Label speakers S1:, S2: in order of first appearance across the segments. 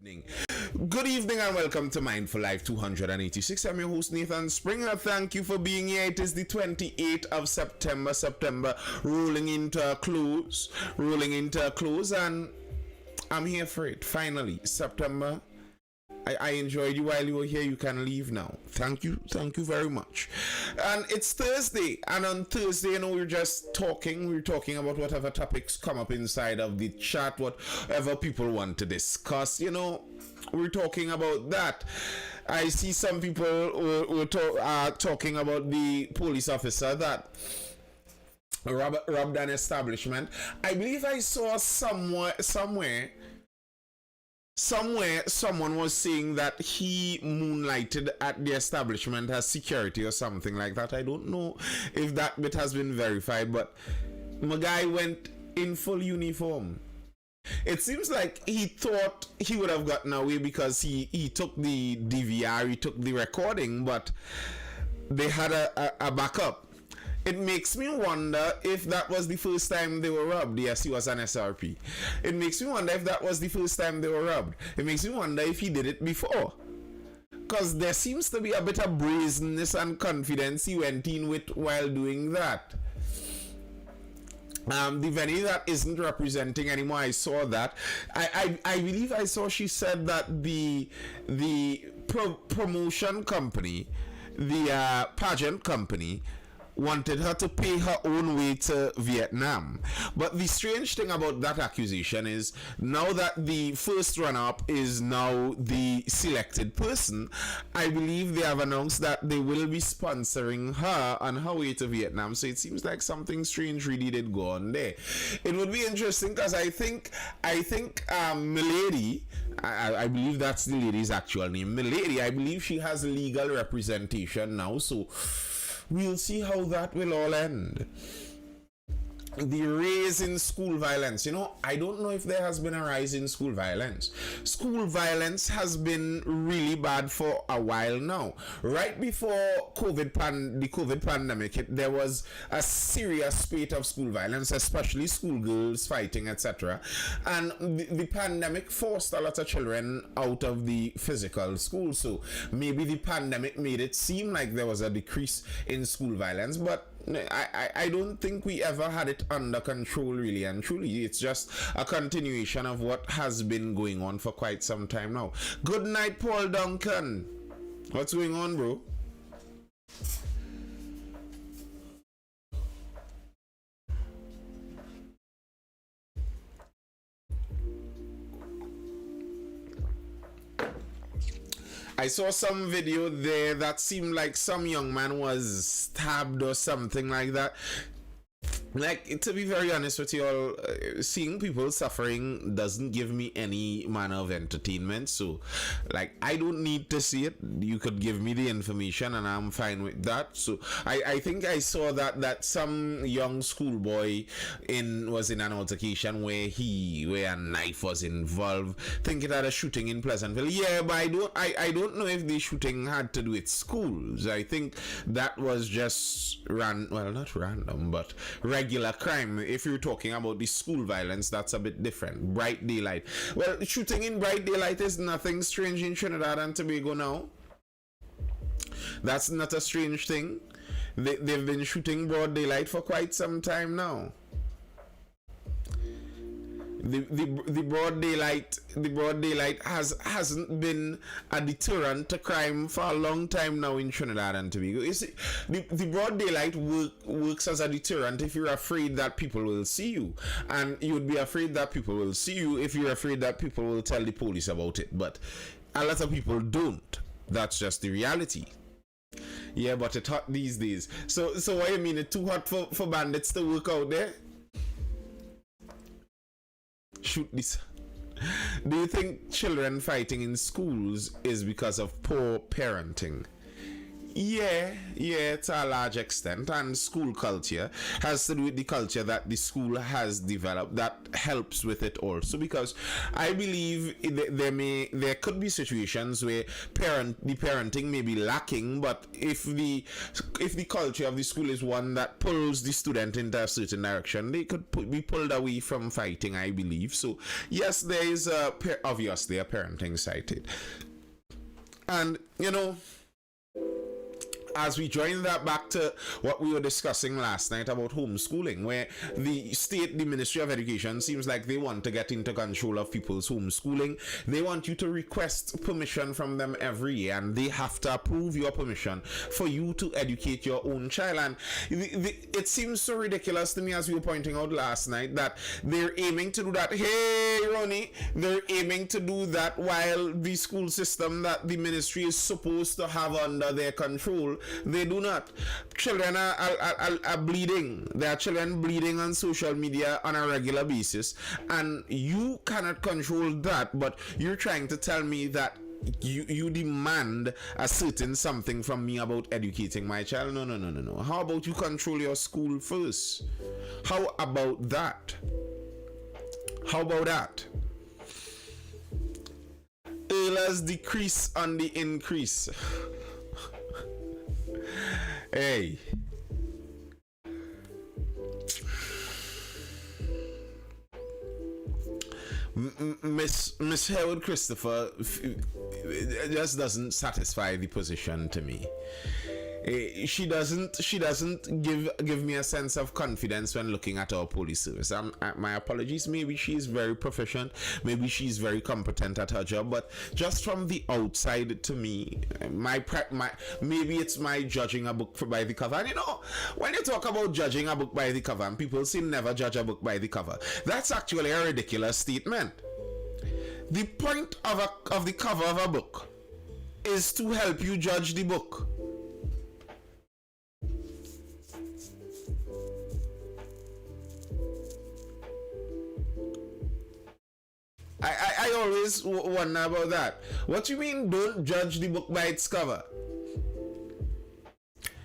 S1: Evening. Good evening and welcome to Mindful Life 286. I'm your host Nathan Springer. Thank you for being here. It is the 28th of September. September rolling into a close. And I'm here for it. Finally, September. I enjoyed you while you were here. You can leave now. Thank you very much. And it's Thursday, and on Thursday, we're just talking. We're talking about whatever topics come up inside of the chat, whatever people want to discuss. We're talking about that. I see some people were talking about the police officer that robbed an establishment. I believe I saw somewhere someone was saying that he moonlighted at the establishment as security or something like that. I don't know if that bit has been verified, but my guy went in full uniform. It seems like he thought he would have gotten away because he took the DVR, he took the recording, but they had a backup. It makes me wonder if that was the first time they were robbed. Yes, he was an SRP. It makes me wonder if that was the first time they were robbed. It makes me wonder if he did it before. Because there seems to be a bit of brazenness and confidence he went in with while doing that. The venue that isn't representing anymore, I saw that. I believe I saw she said that the promotion company, the pageant company, wanted her to pay her own way to Vietnam. But the strange thing about that accusation is now that the first runner-up is now the selected person, I believe they have announced that they will be sponsoring her on her way to Vietnam. So it seems like something strange really did go on there. It would be interesting because I think Milady, I believe that's the lady's actual name, Milady, I believe she has legal representation now, so we'll see how that will all end. The rise in school violence. I don't know if there has been a rise in school violence. School violence has been really bad for a while now. Right before the COVID pandemic hit, there was a serious spate of school violence, especially schoolgirls fighting, etc. And the pandemic forced a lot of children out of the physical school. So maybe the pandemic made it seem like there was a decrease in school violence, but I don't think we ever had it under control, really and truly. It's just a continuation of what has been going on for quite some time now. Good night, Paul Duncan. What's going on, bro? I saw some video there that seemed like some young man was stabbed or something like that. Like, to be very honest with you all, seeing people suffering doesn't give me any manner of entertainment. So, like, I don't need to see it. You could give me the information and I'm fine with that. So, I think I saw that some young schoolboy was in an altercation where a knife was involved. Think it had a shooting in Pleasantville. Yeah, but I don't know if the shooting had to do with schools. I think that was just not random, but regular crime. If you're talking about the school violence, that's a bit different. Bright daylight. Well, shooting in bright daylight is nothing strange in Trinidad and Tobago now. That's not a strange thing. They've been shooting broad daylight for quite some time now. The broad daylight hasn't been a deterrent to crime for a long time now in Trinidad and Tobago. You see, the broad daylight works as a deterrent if you're afraid that people will see you, and you would be afraid that people will see you if you're afraid that people will tell the police about it. But a lot of people don't. That's just the reality. Yeah, but it's hot these days. So what do you mean? It's too hot for bandits to work out there? Shoot this. Do you think children fighting in schools is because of poor parenting? Yeah, to a large extent, and school culture has to do with the culture that the school has developed that helps with it also. Because I believe there could be situations where the parenting may be lacking, but if the culture of the school is one that pulls the student into a certain direction, they could be pulled away from fighting, I believe. So yes, there is obviously a parenting side to it, and as we join that back to what we were discussing last night about homeschooling, where the Ministry of Education seems like they want to get into control of people's homeschooling. They want you to request permission from them every year, and they have to approve your permission for you to educate your own child. And it seems so ridiculous to me, as we were pointing out last night, that they're aiming to do that. Hey, Ronnie, they're aiming to do that while the school system that the ministry is supposed to have under their control, they do not. Children are bleeding. There are children bleeding on social media on a regular basis, and you cannot control that, but you're trying to tell me that you demand a certain something from me about educating my child. No. How about you control your school first? How about that? Earlers decrease on the increase. Hey, Miss Howard Christopher just doesn't satisfy the position to me. She doesn't give me a sense of confidence when looking at our police service. My apologies. Maybe she's very proficient, maybe she's very competent at her job, but just from the outside, to me, maybe it's my judging a book by the cover. And when you talk about judging a book by the cover, and people say never judge a book by the cover, that's actually a ridiculous statement. The point of the cover of a book is to help you judge the book. I always wonder about that. What you mean, don't judge the book by its cover?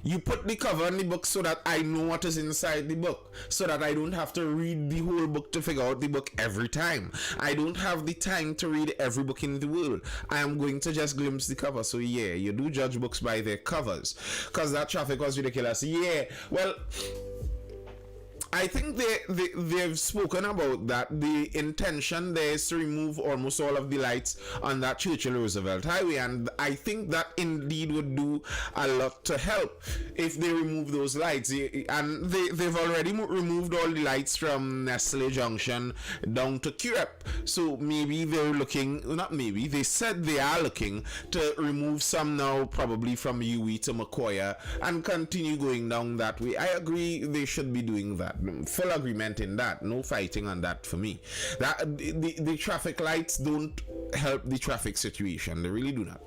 S1: You put the cover on the book so that I know what is inside the book, so that I don't have to read the whole book to figure out the book every time. I don't have the time to read every book in the world. I am going to just glimpse the cover. So yeah, you do judge books by their covers, because that traffic was ridiculous. Yeah, well, I think they've spoken about that. The intention there is to remove almost all of the lights on that Churchill Roosevelt Highway, and I think that indeed would do a lot to help if they remove those lights. And they've already removed all the lights from Nestle Junction down to Curep. So maybe they're looking, not maybe, they said they are looking to remove some now, probably from UE to Macoya, and continue going down that way. I agree they should be doing that. Full agreement in that. No fighting on that for me. That the traffic lights don't help the traffic situation. They really do not.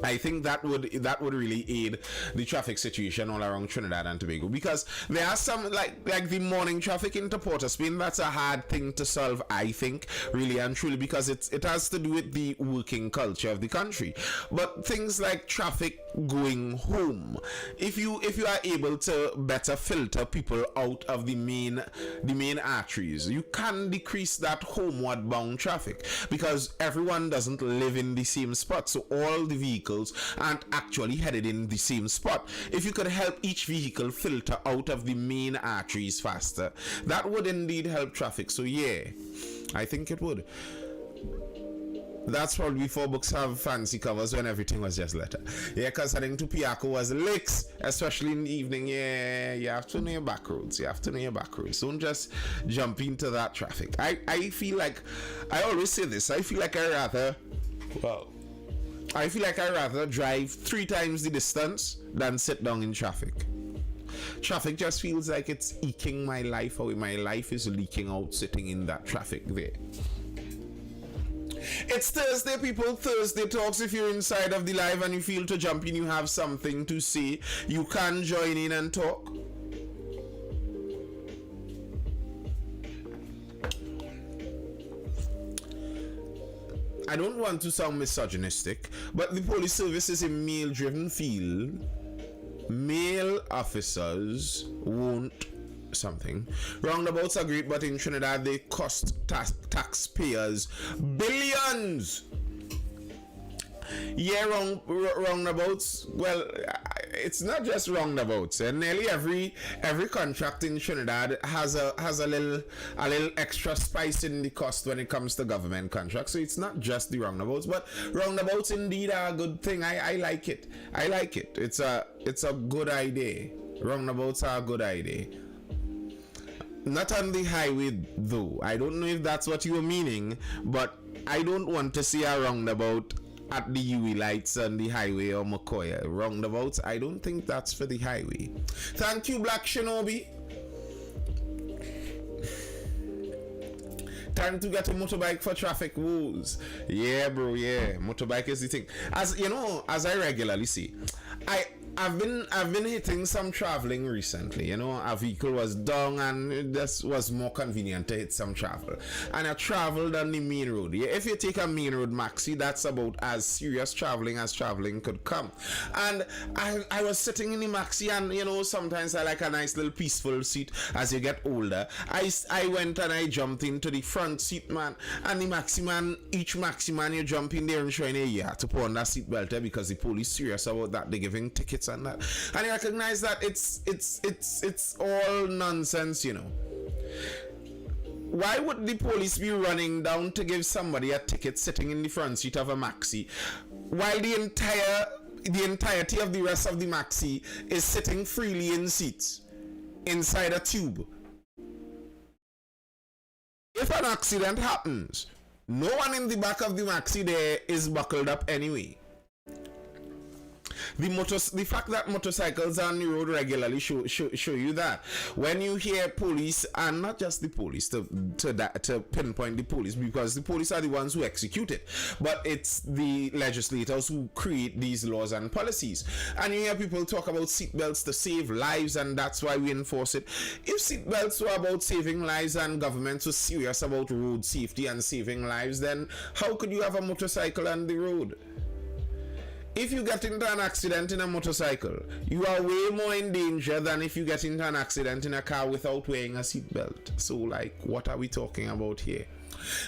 S1: I think that would really aid the traffic situation all around Trinidad and Tobago, because there are some like the morning traffic into Port of Spain. That's a hard thing to solve, I think, really and truly, because it has to do with the working culture of the country. But things like traffic going home, if you are able to better filter people out of the main arteries, you can decrease that homeward bound traffic, because everyone doesn't live in the same spot, so all the vehicles aren't actually headed in the same spot. If you could help each vehicle filter out of the main arteries faster, that would indeed help traffic. So yeah, I think it would. That's probably before books have fancy covers, when everything was just letter. Yeah, because heading to Piaco was licks, especially in the evening. Yeah, you have to know your back roads. Don't just jump into that traffic. I feel like, I always say this, I feel like I rather drive 3 times the distance than sit down in traffic. Traffic just feels like it's eking my life away. My life is leaking out sitting in that traffic there. It's Thursday, people. Thursday Talks. If you're inside of the live and you feel to jump in, you have something to say, you can join in and talk. I don't want to sound misogynistic, but the police service is a male-driven field. Male officers won't something. Roundabouts are great, but in Trinidad they cost taxpayers billions. Yeah, roundabouts. Well, it's not just roundabouts. And nearly every contract in Trinidad has a little extra spice in the cost when it comes to government contracts. So it's not just the roundabouts, but roundabouts indeed are a good thing. I like it. I like it. It's a good idea. Roundabouts are a good idea. Not on the highway though. I don't know if that's what you were meaning, but I don't want to see a roundabout at the UE lights on the highway or McCoy. Roundabouts, I don't think that's for the highway. Thank you, Black Shinobi. Time to get a motorbike for traffic woes. Yeah, bro, yeah. Motorbike is the thing. As you know, as I regularly see, I've been hitting some traveling recently. You know, a vehicle was down and this was more convenient to hit some travel. And I traveled on the main road. Yeah, if you take a main road maxi, that's about as serious traveling as traveling could come. And I was sitting in the maxi, and you know, sometimes I like a nice little peaceful seat as you get older. I went and I jumped into the front seat, man. And the maxi man, each maxi man, you jump in there and showing you have to put on that seatbelt there because the police serious about that. They're giving tickets and that, and you recognize that it's all nonsense, you know. Why would the police be running down to give somebody a ticket sitting in the front seat of a maxi while the entirety of the rest of the maxi is sitting freely in seats inside a tube? If an accident happens, no one in the back of the maxi there is buckled up anyway. The fact that motorcycles are on the road regularly show you that. When you hear police, and not just the police, to pinpoint the police, because the police are the ones who execute it, but it's the legislators who create these laws and policies. And you hear people talk about seatbelts to save lives, and that's why we enforce it. If seatbelts were about saving lives and governments were serious about road safety and saving lives, then how could you have a motorcycle on the road? If you get into an accident in a motorcycle, you are way more in danger than if you get into an accident in a car without wearing a seatbelt. So, like, what are we talking about here?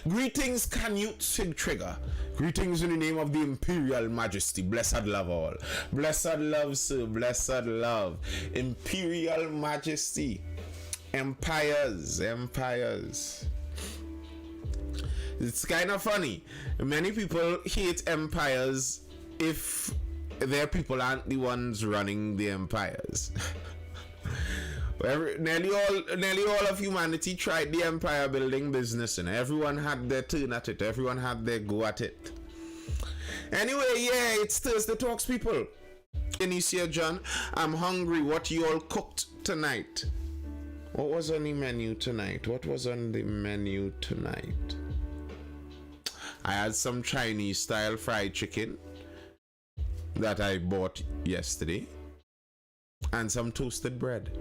S1: Greetings, Canute Sig Trigger. Greetings in the name of the Imperial Majesty. Blessed love all. Blessed love, sir. Blessed love. Imperial Majesty. Empires. It's kind of funny. Many people hate empires if their people aren't the ones running the empires. Nearly all of humanity tried the empire building business, and everyone had their turn at it. Everyone had their go at it. Anyway, yeah, it's Thursday Talks, people. Inicia John, I'm hungry. What you all cooked tonight? What was on the menu tonight? I had some Chinese style fried chicken that I bought yesterday, and some toasted bread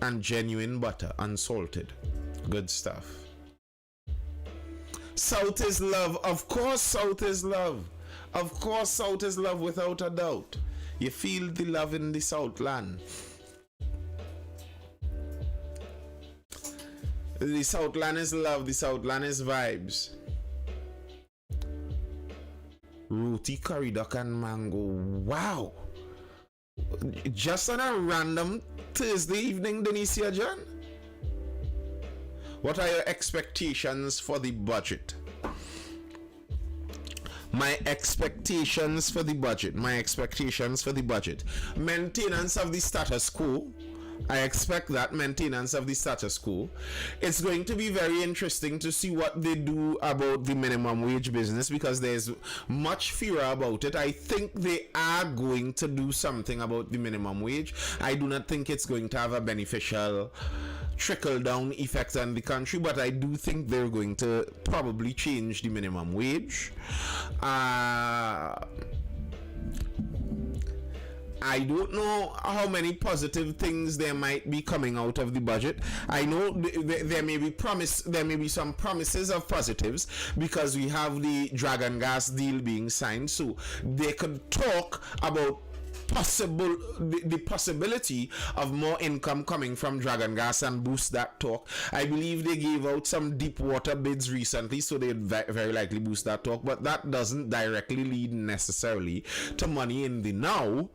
S1: and genuine butter, unsalted. Good stuff. South is love. Of course South is love. Of course South is love, without a doubt. You feel the love in the Southland. The Southland is love. The Southland is vibes. Roti, curry duck and mango. Wow. Just on a random Thursday evening, Denicia John? What are your expectations for the budget? My expectations for the budget. Maintenance of the status quo. I expect that maintenance of the status quo. It's going to be very interesting to see what they do about the minimum wage business, because there's much fear about it. I think they are going to do something about the minimum wage. I do not think it's going to have a beneficial trickle down effect on the country, but I do think they're going to probably change the minimum wage. I don't know how many positive things there might be coming out of the budget. I know there may be some promises of positives because we have the Dragon Gas deal being signed, so they could talk about the possibility of more income coming from Dragon Gas and boost that talk. I believe they gave out some deep water bids recently, so they'd very likely boost that talk, but that doesn't directly lead necessarily to money in the now.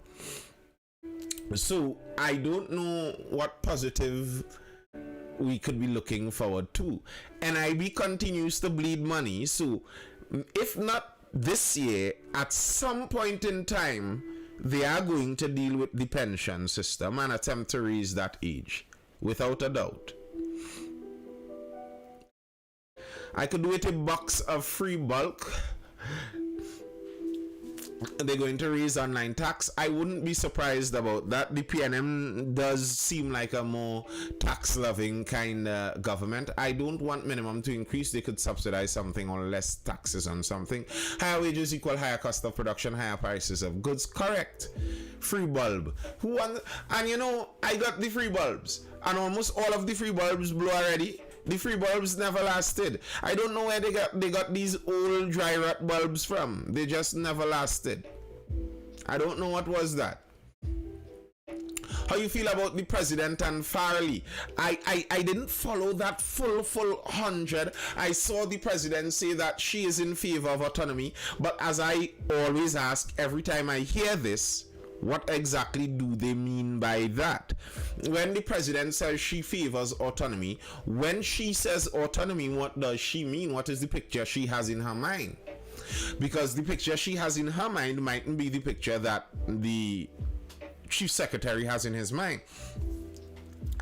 S1: So I don't know what positive we could be looking forward to. NIB continues to bleed money, so if not this year, at some point in time they are going to deal with the pension system and attempt to raise that age, without a doubt. I could do with a box of free bulk. They're going to raise online tax. I wouldn't be surprised about that. The PNM does seem like a more tax-loving kind of government. I don't want minimum to increase. They could subsidize something or less taxes on something. Higher wages equal higher cost of production, higher prices of goods. Correct. Free bulb. Who wants? And you know, I got the free bulbs, and almost all of the free bulbs blew already. The free bulbs never lasted. I don't know where they got these old dry rot bulbs from. They just never lasted. I don't know what was that. How you feel about the president and Farley? I didn't follow that full 100. I saw the president say that she is in favor of autonomy, but as I always ask every time I hear this, what exactly do they mean by that? When the president says she favors autonomy, when she says autonomy, what does she mean? What is the picture she has in her mind? Because the picture she has in her mind mightn't be the picture that the chief secretary has in his mind.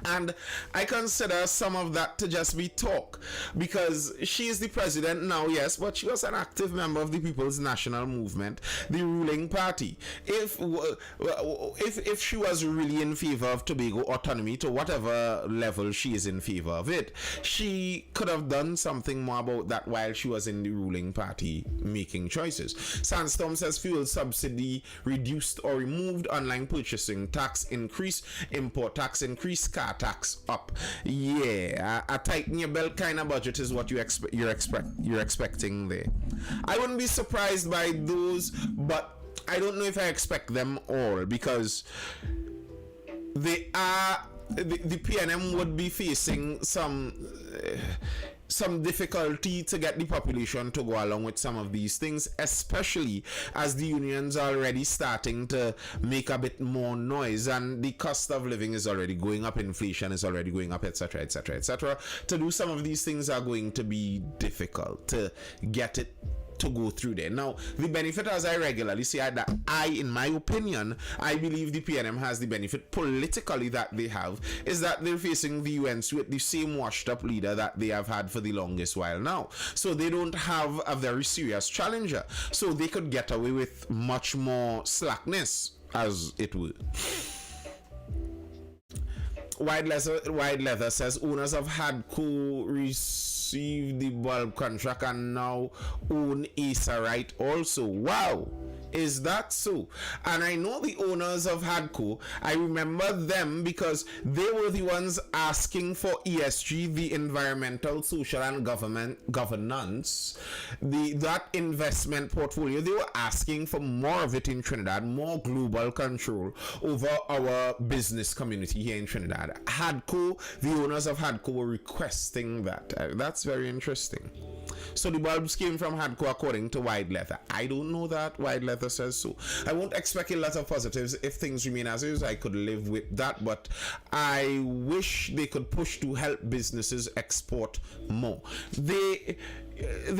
S1: And I consider some of that to just be talk, because she is the president now, yes, but she was an active member of the People's National Movement, the ruling party. If she was really in favor of Tobago autonomy, to whatever level she is in favor of it, she could have done something more about that while she was in the ruling party making choices. Sandstorm says fuel subsidy reduced or removed, online purchasing tax increase, import tax increase, car tax up. Yeah, a tighten your belt kind of budget is what you're expecting there. I wouldn't be surprised by those, but I don't know if I expect them all, because they are the PNM would be facing some difficulty to get the population to go along with some of these things, especially as the unions are already starting to make a bit more noise and the cost of living is already going up, inflation is already going up, etc, etc, etc. To do some of these things are going to be difficult to get it to go through there. Now, the benefit, as I regularly say, that in my opinion, I believe the PNM has the benefit politically that they have, is that they're facing the UNC with the same washed up leader that they have had for the longest while now. So they don't have a very serious challenger. So they could get away with much more slackness, as it were. Wide Leather says owners of Hadco received the bulb contract and now own ASA right also. Wow, is that so? And I know the owners of Hadco, I remember them because they were the ones asking for ESG, the environmental, social and governance, that investment portfolio. They were asking for more of it in Trinidad, more global control over our business community here in Trinidad. Hadco, the owners of Hadco were requesting that. That's very interesting. So the bulbs came from Hadco according to Wide Leather. I don't know that. Wide Leather says so. I won't expect a lot of positives if things remain as is. I could live with that, but I wish they could push to help businesses export more. They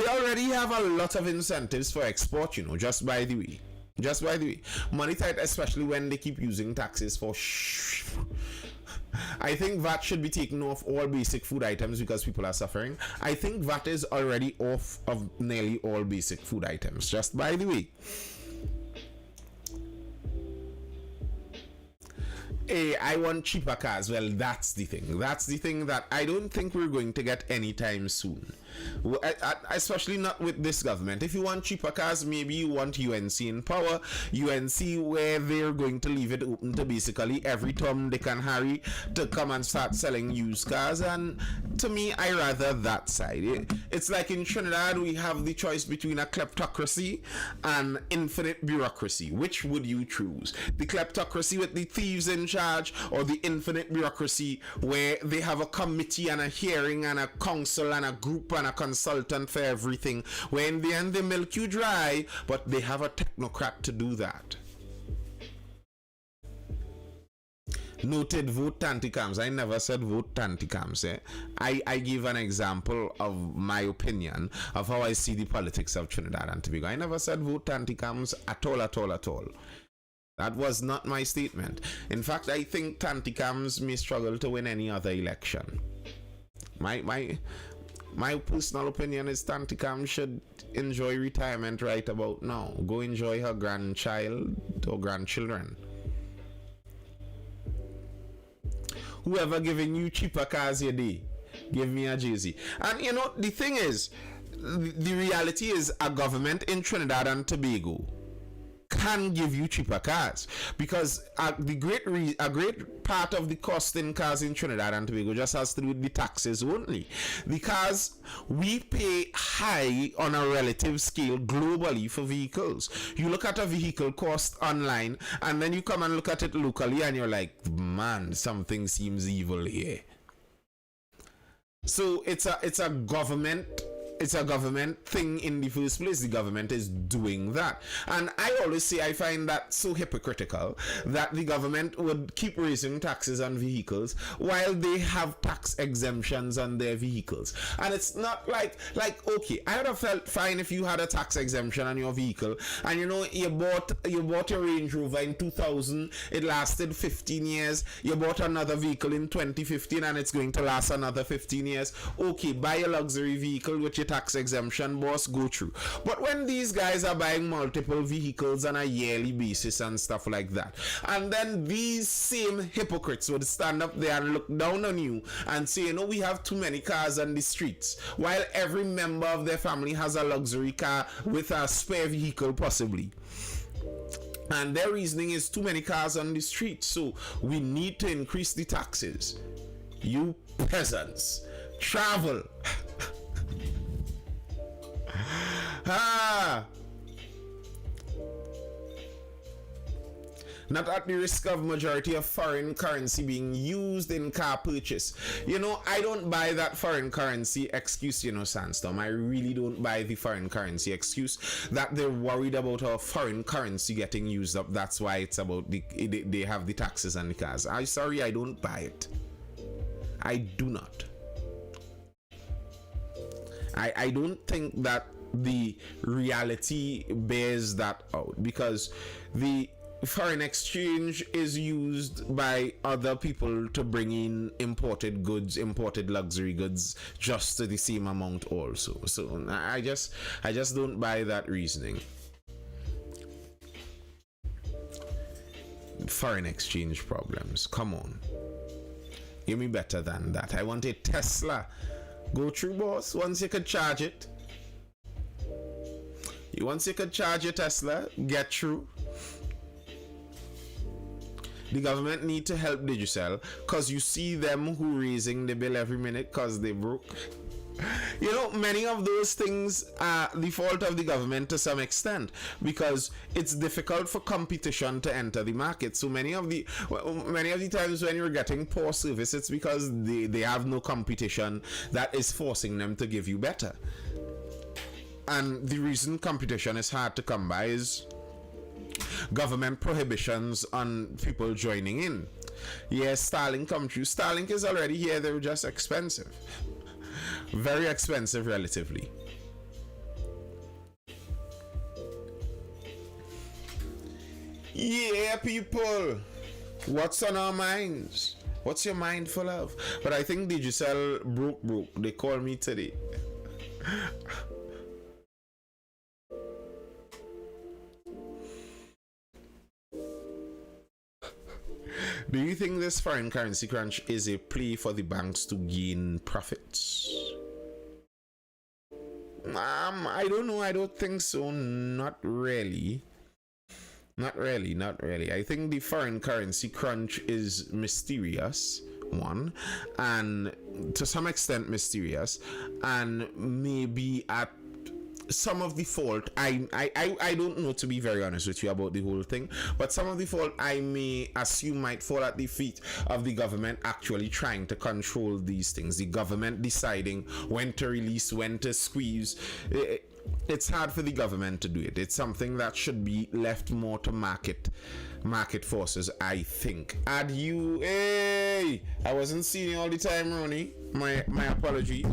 S1: already have a lot of incentives for export, you know, just by the way. Money tight, especially when they keep using taxes for I think VAT should be taken off all basic food items because people are suffering. I think VAT is already off of nearly all basic food items, just by the way. Hey, I want cheaper cars. Well, that's the thing. That's the thing that I don't think we're going to get anytime soon. Especially not with this government. If you want cheaper cars, maybe you want UNC in power. UNC where they're going to leave it open to basically every Tom, Dick and Harry to come and start selling used cars. And to me, I rather that side. It's like in Trinidad, we have the choice between a kleptocracy and infinite bureaucracy. Which would you choose? The kleptocracy with the thieves in charge, or the infinite bureaucracy where they have a committee and a hearing and a council and a group and a consultant for everything, where in the end they milk you dry, but they have a technocrat to do that. Noted, vote Tanticams. I never said vote Tanticams. I give an example of my opinion of how I see the politics of Trinidad and Tobago. I never said vote Tanticams at all, at all, at all. That was not my statement. In fact, I think Tanticams may struggle to win any other election. My personal opinion is Tanticam should enjoy retirement right about now. Go enjoy her grandchild or grandchildren. Whoever giving you cheaper cars your day, give me a Jay-Z. And you know, the thing is, the reality is a government in Trinidad and Tobago can give you cheaper cars, because a great part of the cost in cars in Trinidad and Tobago just has to do with the taxes only. The cars, we pay high on a relative scale globally for vehicles. You look at a vehicle cost online and then you come and look at it locally and you're like, man, something seems evil here. So it's a government thing in the first place. The government is doing that. And I always say I find that so hypocritical that the government would keep raising taxes on vehicles while they have tax exemptions on their vehicles. And it's not like okay, I would have felt fine if you had a tax exemption on your vehicle and you know you bought your Range Rover in 2000, it lasted 15 years, you bought another vehicle in 2015 and it's going to last another 15 years. Okay, buy a luxury vehicle with your tax exemption, boss, go through. But when these guys are buying multiple vehicles on a yearly basis and stuff like that, and then these same hypocrites would stand up there and look down on you and say, you know, we have too many cars on the streets, while every member of their family has a luxury car with a spare vehicle possibly. And their reasoning is too many cars on the street, so we need to increase the taxes. You peasants, travel. Not at the risk of majority of foreign currency being used in car purchase. You know, I don't buy that foreign currency excuse, you know, Sandstorm. I really don't buy the foreign currency excuse that they're worried about our foreign currency getting used up. That's why it's about they have the taxes on the cars. I'm sorry, I don't buy it. I do not. I don't think that the reality bears that out, because the foreign exchange is used by other people to bring in imported goods, imported luxury goods, just to the same amount also. So I just don't buy that reasoning. Foreign exchange problems, come on, give me better than that. I want a Tesla. Go through, boss. Once you could charge it, once you could charge your Tesla, get through. The government need to help Digicel, because you see them who raising the bill every minute because they broke. You know, many of those things are the fault of the government to some extent, because it's difficult for competition to enter the market. So many of the times when you're getting poor service, it's because they have no competition that is forcing them to give you better. And the reason competition is hard to come by is government prohibitions on people joining in. Yes, Starlink come true. Starlink is already here. They're just expensive. Very expensive relatively. Yeah, people. What's on our minds? What's your mind full of? But I think Digicel broke. They called me today. Do you think this foreign currency crunch is a play for the banks to gain profits? I don't know. I don't think so. Not really. Not really, not really. I think the foreign currency crunch is mysterious, one, and to some extent mysterious, and maybe at some of the fault, I don't know, to be very honest with you, about the whole thing, but some of the fault I may assume might fall at the feet of the government actually trying to control these things. The government deciding when to release, when to squeeze. It's hard for the government to do it. It's something that should be left more to market forces, I think. Hey, I wasn't seeing you all the time, Ronnie. My apologies.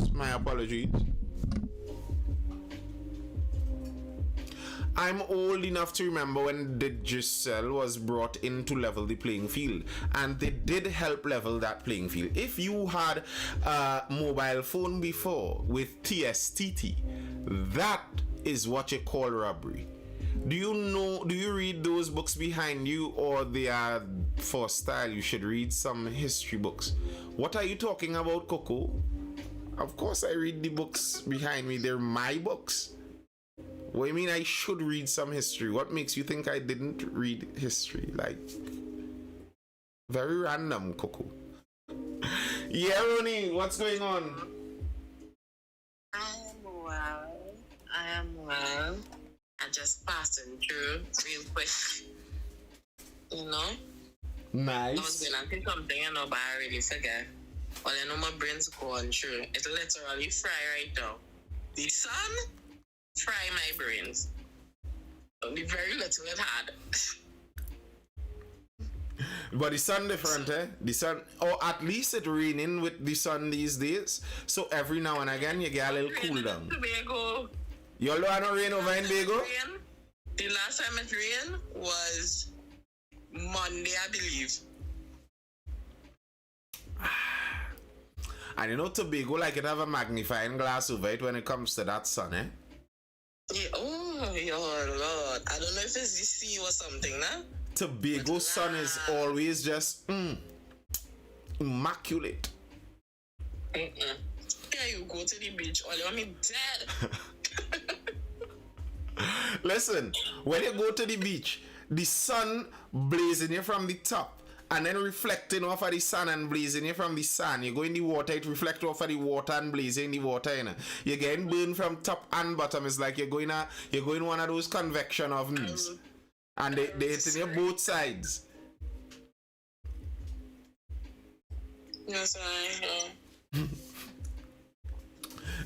S1: I'm old enough to remember when Digicel was brought in to level the playing field, and they did help level that playing field. If you had a mobile phone before with TSTT, that is what you call robbery. Do you read those books behind you, or they are for style? You should read some history books. What are you talking about, Coco? Of course I read the books behind me. They're my books. What do you mean I should read some history? What makes you think I didn't read history? Like, very random, Coco. Yeah, Ronnie, what's going on?
S2: I am well. I'm just passing through real quick. You know?
S1: Nice.
S2: I was going to say something, but I really forget. Well, I know my brain's going through. It's literally fry right now. The sun fry my brains. Only very little it had.
S1: But the sun different, eh? The sun, or at least it raining with the sun these days. So every now and again you get a little cool down.
S2: Tobago.
S1: You all don't rain over in Tobago?
S2: The last time it rained was Monday, I believe.
S1: And you know Tobago like it have a magnifying glass over it when it comes to that sun, eh?
S2: Yeah, oh, your Lord. I don't know if it's the sea or something, nah?
S1: Tobago sun is always just immaculate.
S2: Yeah, you go to the beach, all you want me dead.
S1: Listen, when you go to the beach, the sun blazing you from the top and then reflecting off of the sun and blazing you from the sun. You go in the water, it reflects off of the water and blazing in the water. You know? You're getting burned from top and bottom. It's like you're going one of those convection ovens. And they hit in you both sides.
S2: Yes, I know.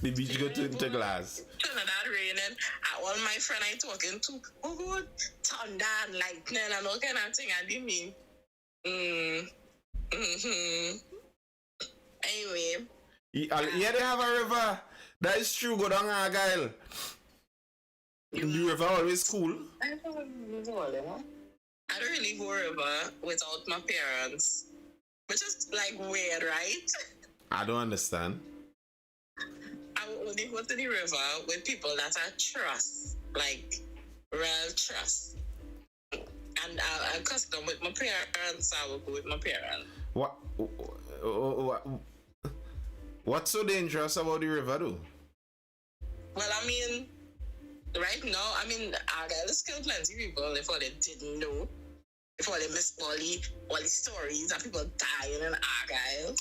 S1: The beach go into glass.
S2: Trinidad raining. All my friend I talking to, oh God, thunder and lightning and all kind of thing. I didn't mean. Anyway.
S1: Yeah, they have a river. That is true. Go down Argyle. The river always cool.
S2: I don't really go river without my parents. Which is like weird, right?
S1: I don't understand.
S2: I will only go to the river with people that I trust. Like real trust. And I'm custom with my parents, I will go with my parents.
S1: What's so dangerous about the river, though?
S2: Well, I mean, right now, Argyle has killed plenty of people if all they didn't know. If all they missed all the stories of people dying in Argyle.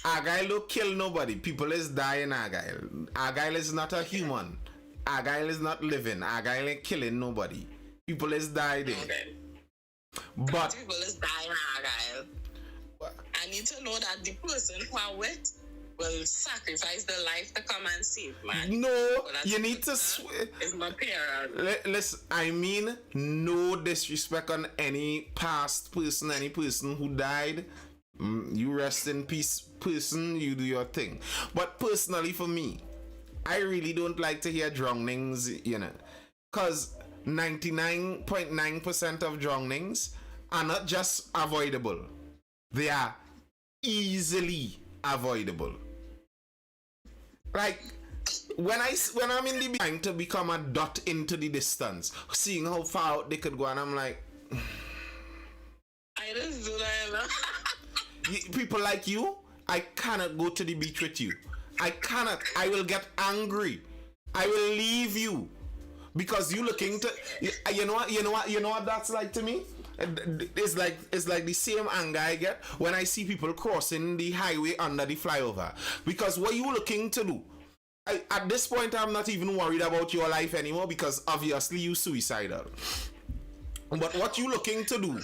S1: Argyle don't kill nobody. People is dying in Argyle. Argyle is not a human. Argyle is not living. Argyle ain't killing nobody. People is dying.
S2: Okay.
S1: But
S2: people is dying in Argyle. I need to know that the person who I'm with will sacrifice their life to come and save man.
S1: No, you need to
S2: it's my parents.
S1: Listen, I mean no disrespect on any past person, any person who died. You rest in peace, person, you do your thing. But personally for me, I really don't like to hear drownings, you know. Because 99.9% of drownings are not just avoidable. They are easily avoidable. Like, when I'm in the trying to become a dot into the distance, seeing how far out they could go, and I'm like...
S2: I just do that.
S1: People like you, I cannot go to the beach with you. I cannot. I will get angry I will leave you because you looking to you know what that's like to me. It's like the same anger I get when I see people crossing the highway under the flyover. Because what you looking to do? At this point, I'm not even worried about your life anymore because obviously you suicidal. But what you looking to do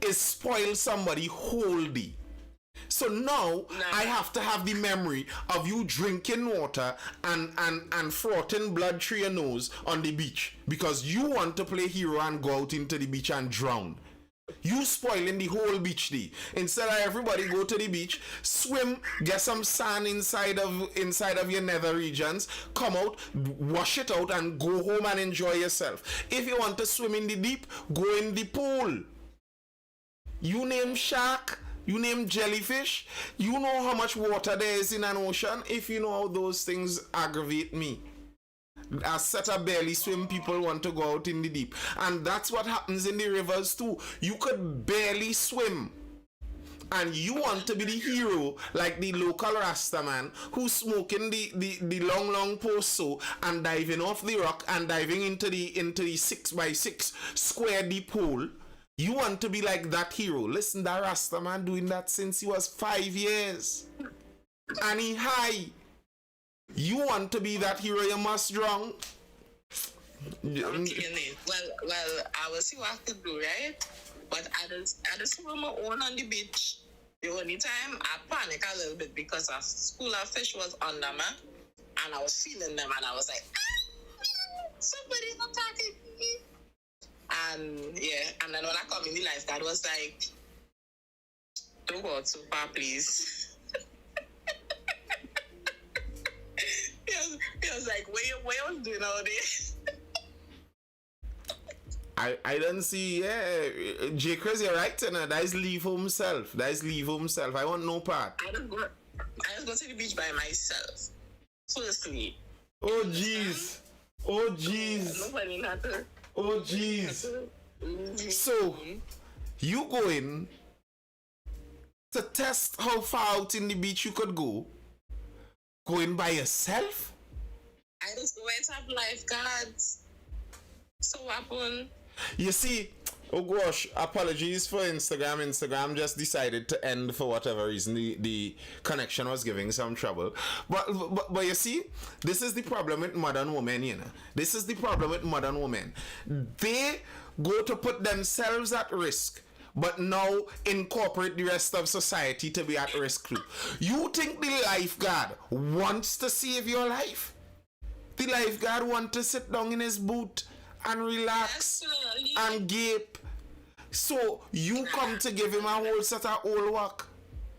S1: is spoil somebody wholly. So now I have to have the memory of you drinking water and frothing blood through your nose on the beach because you want to play hero and go out into the beach and drown. You spoiling the whole beach day. Instead of everybody go to the beach, swim, get some sand inside of your nether regions, come out, wash it out, and go home and enjoy yourself. If you want to swim in the deep, go in the pool. You name shark, you name jellyfish, you know how much water there is in an ocean. If you know how those things aggravate me. A set of barely swim people want to go out in the deep. And that's what happens in the rivers too. You could barely swim. And you want to be the hero like the local Rasta man who's smoking the long post so and diving off the rock and diving into the 6x6 square deep hole. You want to be like that hero. Listen, that Rasta man doing that since he was 5 years. And he high. You want to be that hero, you must drown.
S2: Okay, well, I will see what I can do, right? But I just swim my own on the beach. The only time I panic a little bit because a school of fish was under me, and I was feeling them, and I was like, somebody's attacking me. And yeah, and then when I come in the lifeguard was like, don't go out so far, please. He was like, what you doing all day?
S1: I don't see, J. Chris, you're right, that is leave home self. I want no part.
S2: I just go to the beach by myself. Firstly.
S1: Oh jeez.
S2: Nobody not to.
S1: Oh jeez. So you going to test how far out in the beach you could go? Going by yourself?
S2: I just went up lifeguards. So what happened?
S1: You see, oh gosh, apologies for Instagram. Instagram just decided to end for whatever reason. The connection was giving some trouble. But you see, this is the problem with modern women, you know. This is the problem with modern women. They go to put themselves at risk, but now incorporate the rest of society to be at risk too. You think the lifeguard wants to save your life? The lifeguard wants to sit down in his boot and relax and gape. So you come to give him a whole set of old work.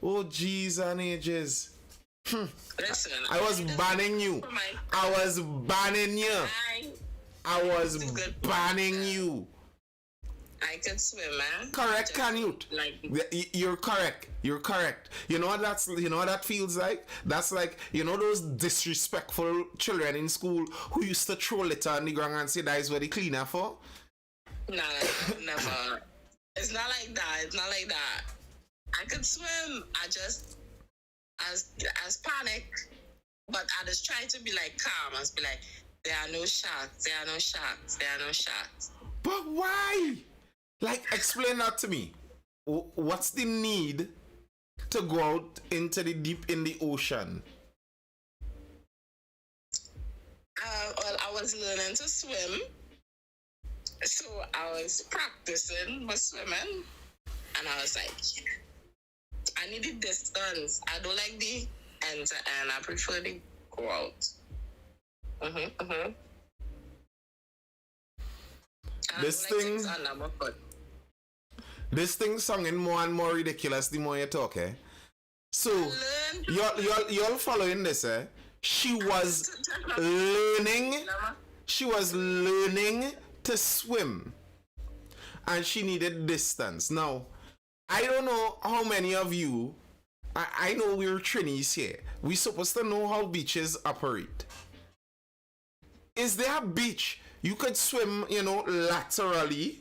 S1: Oh jeez and ages.
S2: Listen,
S1: I was banning you. I was banning you.
S2: I can swim, man.
S1: Correct, Canute. You're correct. You know what that feels like? That's like, you know those disrespectful children in school who used to throw litter on the ground and say that is what they cleaner for?
S2: Nah, never. It's not like that. I can swim. I just as panic, but I just try to be like calm and be like, there are no sharks.
S1: But why? Like, explain that to me. What's the need to go out into the deep in the ocean?
S2: Well, I was learning to swim, so I was practicing my swimming, and I was like, I need the distance. I don't like the end to end. I prefer the go out.
S1: This thing sounding more and more ridiculous the more you talk, eh? So you're following this, eh? She was learning to swim, and she needed distance. Now, I don't know how many of you, I know we're Trinis here. We're supposed to know how beaches operate. Is there a beach you could swim, laterally?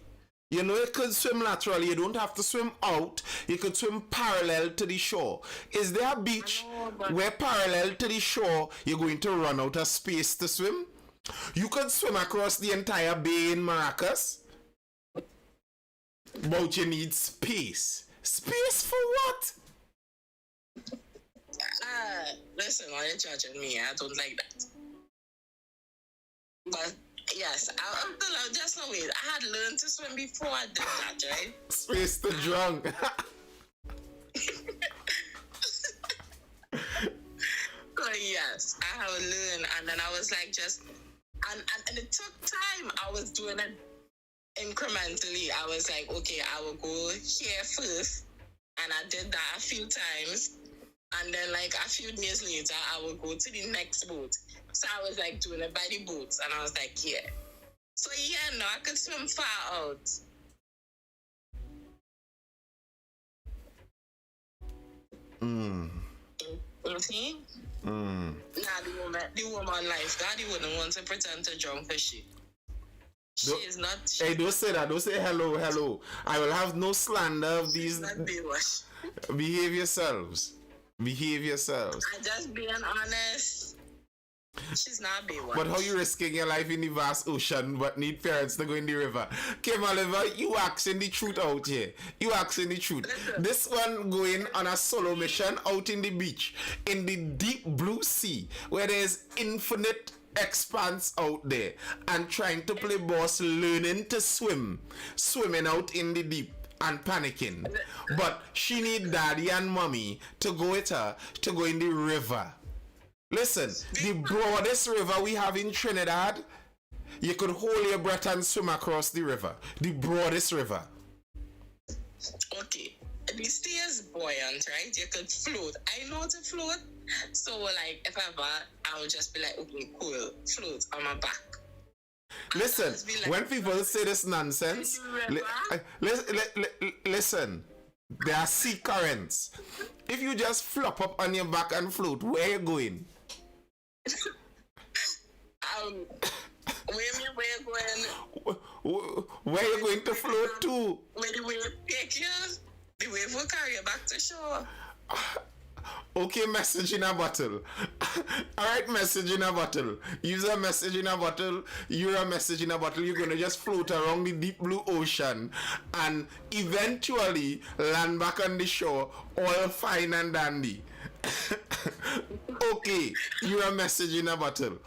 S1: You could swim laterally. You don't have to swim out. You could swim parallel to the shore. Is there a beach where parallel to the shore you're going to run out of space to swim? You could swim across the entire bay in Maracas, but you need space. Space for what?
S2: Listen, why you judging me? I don't like that. But yes, I'm just no wait. I had learned to swim before I did that, right?
S1: Space to drown.
S2: So yes, I have learned, and then I was like and it took time. I was doing it incrementally. I was like, okay, I will go here first, and I did that a few times, and then like a few days later, I will go to the next boat. So I was like doing it by the boats, and I was like, yeah. So yeah, no, I could swim far out. You see? Nah, the woman lifeguard, he wouldn't want to pretend to drown for she. She is not.
S1: Hey, don't say that. Don't say hello. I will have no slander of these.
S2: Not Baywatch.
S1: Behave yourselves. Behave yourselves.
S2: I just being honest. She's not Baywatch.
S1: But how you risking your life in the vast ocean but need parents to go in the river? Kim Oliver, you asking the truth out here. You asking the truth.
S2: Listen.
S1: This one going on a solo mission out in the beach, in the deep blue sea, where there's infinite expanse out there, and trying to play boss, learning to swim, swimming out in the deep and panicking. But she need daddy and mommy to go with her to go in the river. Listen, the broadest river we have in Trinidad, you could hold your breath and swim across the river. The broadest river.
S2: Okay, the sea is buoyant, right? You could float. I know to float. So like if ever, I would just be like, okay, cool, float on my back.
S1: Listen, like, when people say this nonsense, listen, there are sea currents. If you just flop up on your back and float, where you going?
S2: Where you going?
S1: Where you going to float to?
S2: Where the wave take you? The wave will carry you back to shore.
S1: Okay, message in a bottle. Alright, message in a bottle. Use a message in a bottle. You're a message in a bottle. You're gonna just float around the deep blue ocean and eventually land back on the shore, all fine and dandy. Okay, you're a message in a bottle.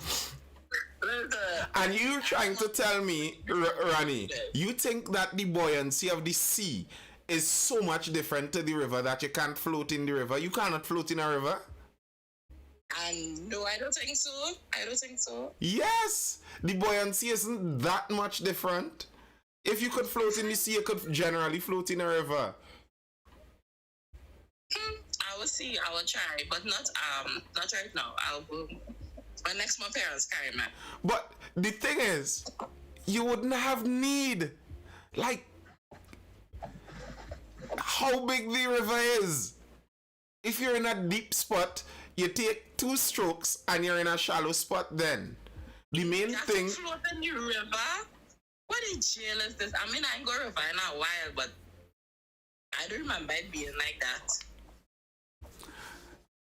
S1: And you're trying to tell me, Rani, you think that the buoyancy of the sea is so much different to the river that you can't float in the river? You cannot float in a river?
S2: No, I don't think so. I don't think so.
S1: Yes! The buoyancy isn't that much different. If you could float in the sea, you could generally float in a river.
S2: I will see. I will try, but not right now. I'll go. But next my parents carry me.
S1: But the thing is, you wouldn't have need. Like, how big the river is. If you're in a deep spot, you take 2 strokes and you're in a shallow spot then. The main thing...
S2: You float in the river? What a jail is this? I mean, I ain't go river in a while, but I don't remember it being like that.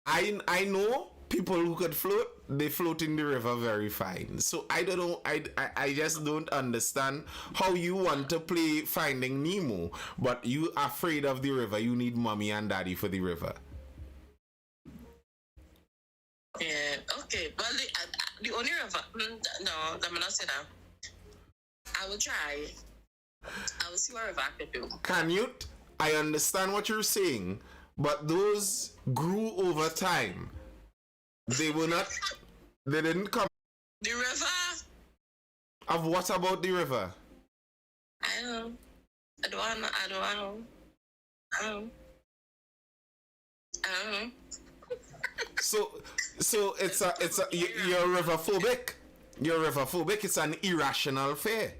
S1: I know people who could float, they float in the river very fine. So I don't know, I just don't understand how you want to play Finding Nemo, but you are afraid of the river. You need mommy and daddy for the river.
S2: Yeah, okay. Well, the only river, no, let me not say that. I will try. I will see what river I can do.
S1: Canute, I understand what you're saying, but those grew over time. They didn't come.
S2: The river?
S1: Of what about the river?
S2: I don't know.
S1: So you're riverphobic. You're riverphobic. It's an irrational fear.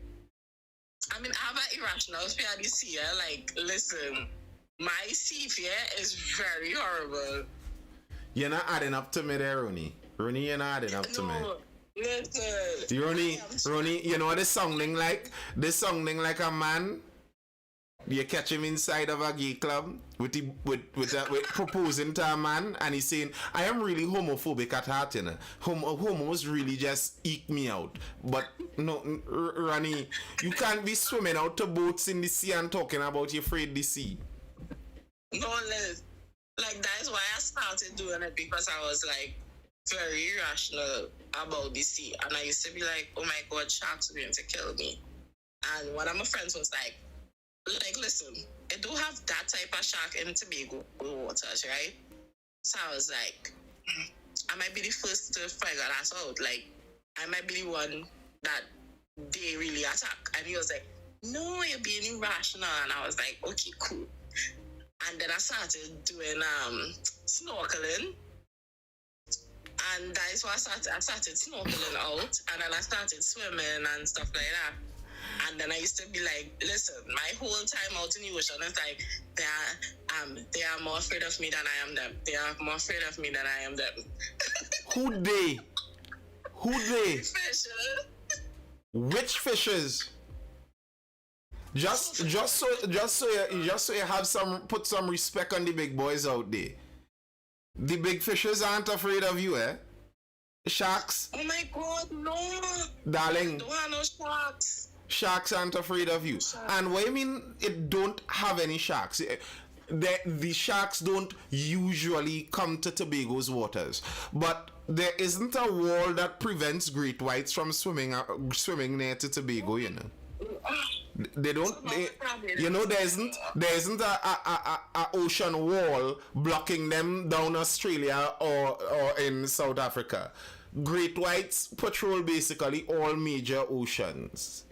S2: I mean, I have an irrational fear of the sea. Like, listen, my sea fear is very horrible.
S1: You're not adding up to me there, Rooney. Rooney, you're not adding up to me.
S2: Listen.
S1: Rooney, you know what this sounding like? This sounding like a man You catch him inside of a gay club with proposing to a man, and he's saying, "I am really homophobic at heart, you know. Homos really just eke me out." But no, Ronnie, you can't be swimming out to boats in the sea and talking about you're afraid the sea.
S2: No, like that's why I started doing it, because I was like very irrational about the sea, and I used to be like, "Oh my God, sharks are going to kill me." And one of my friends was like, listen, I do have that type of shark in Tobago waters, right? So I was like, I might be the first to figure that out. Like, I might be the one that they really attack. And he was like, "No, you're being irrational." And I was like, "Okay, cool." And then I started doing snorkeling. And that is why I started snorkeling out, and then I started swimming and stuff like that. And then I used to be like, listen, my whole time out in the ocean, it's like, they are more afraid of me than I am them. They are more afraid of me than I am them.
S1: Who they?
S2: Fishes.
S1: Which fishes? Just so you have put some respect on the big boys out there. The big fishes aren't afraid of you, eh? Sharks.
S2: Oh my God, no.
S1: Darling.
S2: Don't have no sharks.
S1: Sharks aren't afraid of you. And what I mean, it don't have any sharks. The sharks don't usually come to Tobago's waters. But there isn't a wall that prevents great whites from swimming near to Tobago, you know. They don't, there isn't a ocean wall blocking them down Australia or in South Africa. Great whites patrol basically all major oceans.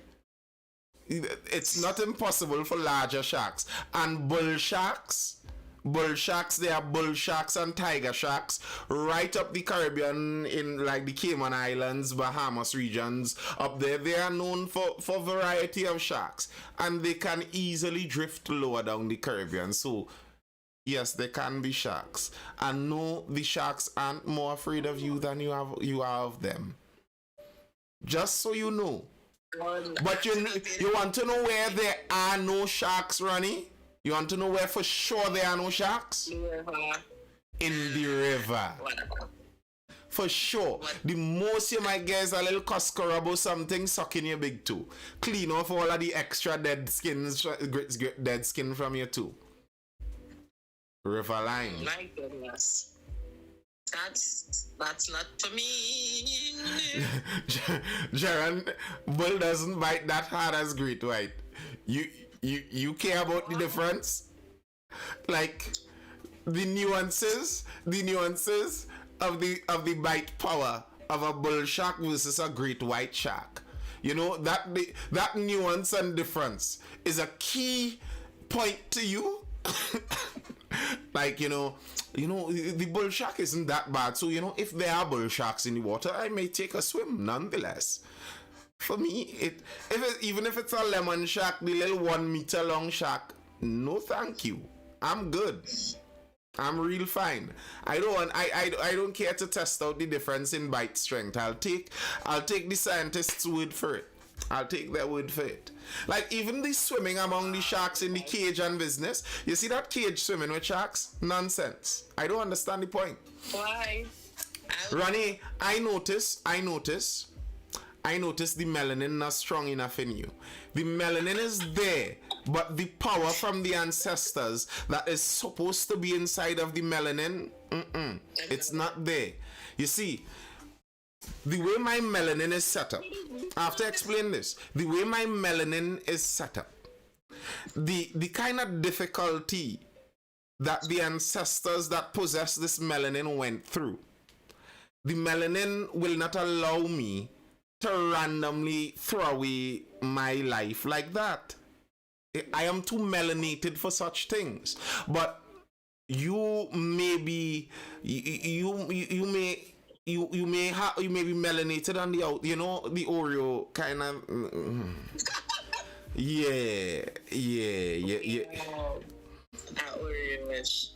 S1: It's not impossible for larger sharks. And bull sharks, there are bull sharks and tiger sharks right up the Caribbean in like the Cayman Islands, Bahamas regions up there. They are known for variety of sharks, and they can easily drift lower down the Caribbean. So yes, there can be sharks, and no, the sharks aren't more afraid of you than you are of them. Just so you know. But you want to know where there are no sharks, Ronnie? You want to know where for sure there are no sharks? In the river. For sure. The most you might get is a little cuscarabo something sucking your big toe. Clean off all of the extra dead skin from your toe. River line.
S2: My goodness. That's not for me.
S1: Jaron, bull doesn't bite that hard as great white. You care about the difference? Like the nuances of the bite power of a bull shark versus a great white shark. You know, that nuance and difference is a key point to you. Like, you know, the bull shark isn't that bad. So, you know, if there are bull sharks in the water, I may take a swim nonetheless. For me, even if it's a lemon shark, the little 1 meter long shark, no thank you. I'm good. I'm real fine. I don't care to test out the difference in bite strength. I'll take the scientists' word for it. I'll take their word for it. Like even the swimming among the sharks in the cage and business. You see that cage swimming with sharks? Nonsense. I don't understand the point.
S2: Why?
S1: Ronnie, I notice the melanin not strong enough in you. The melanin is there, but the power from the ancestors that is supposed to be inside of the melanin, it's not there. You see, the way my melanin is set up, I have to explain this. The way my melanin is set up, the kind of difficulty that the ancestors that possess this melanin went through, the melanin will not allow me to randomly throw away my life like that. I am too melanated for such things. But you may be, you may be melanated on the out, you know, the Oreo kind of. Yeah.
S2: That Oreo-ish.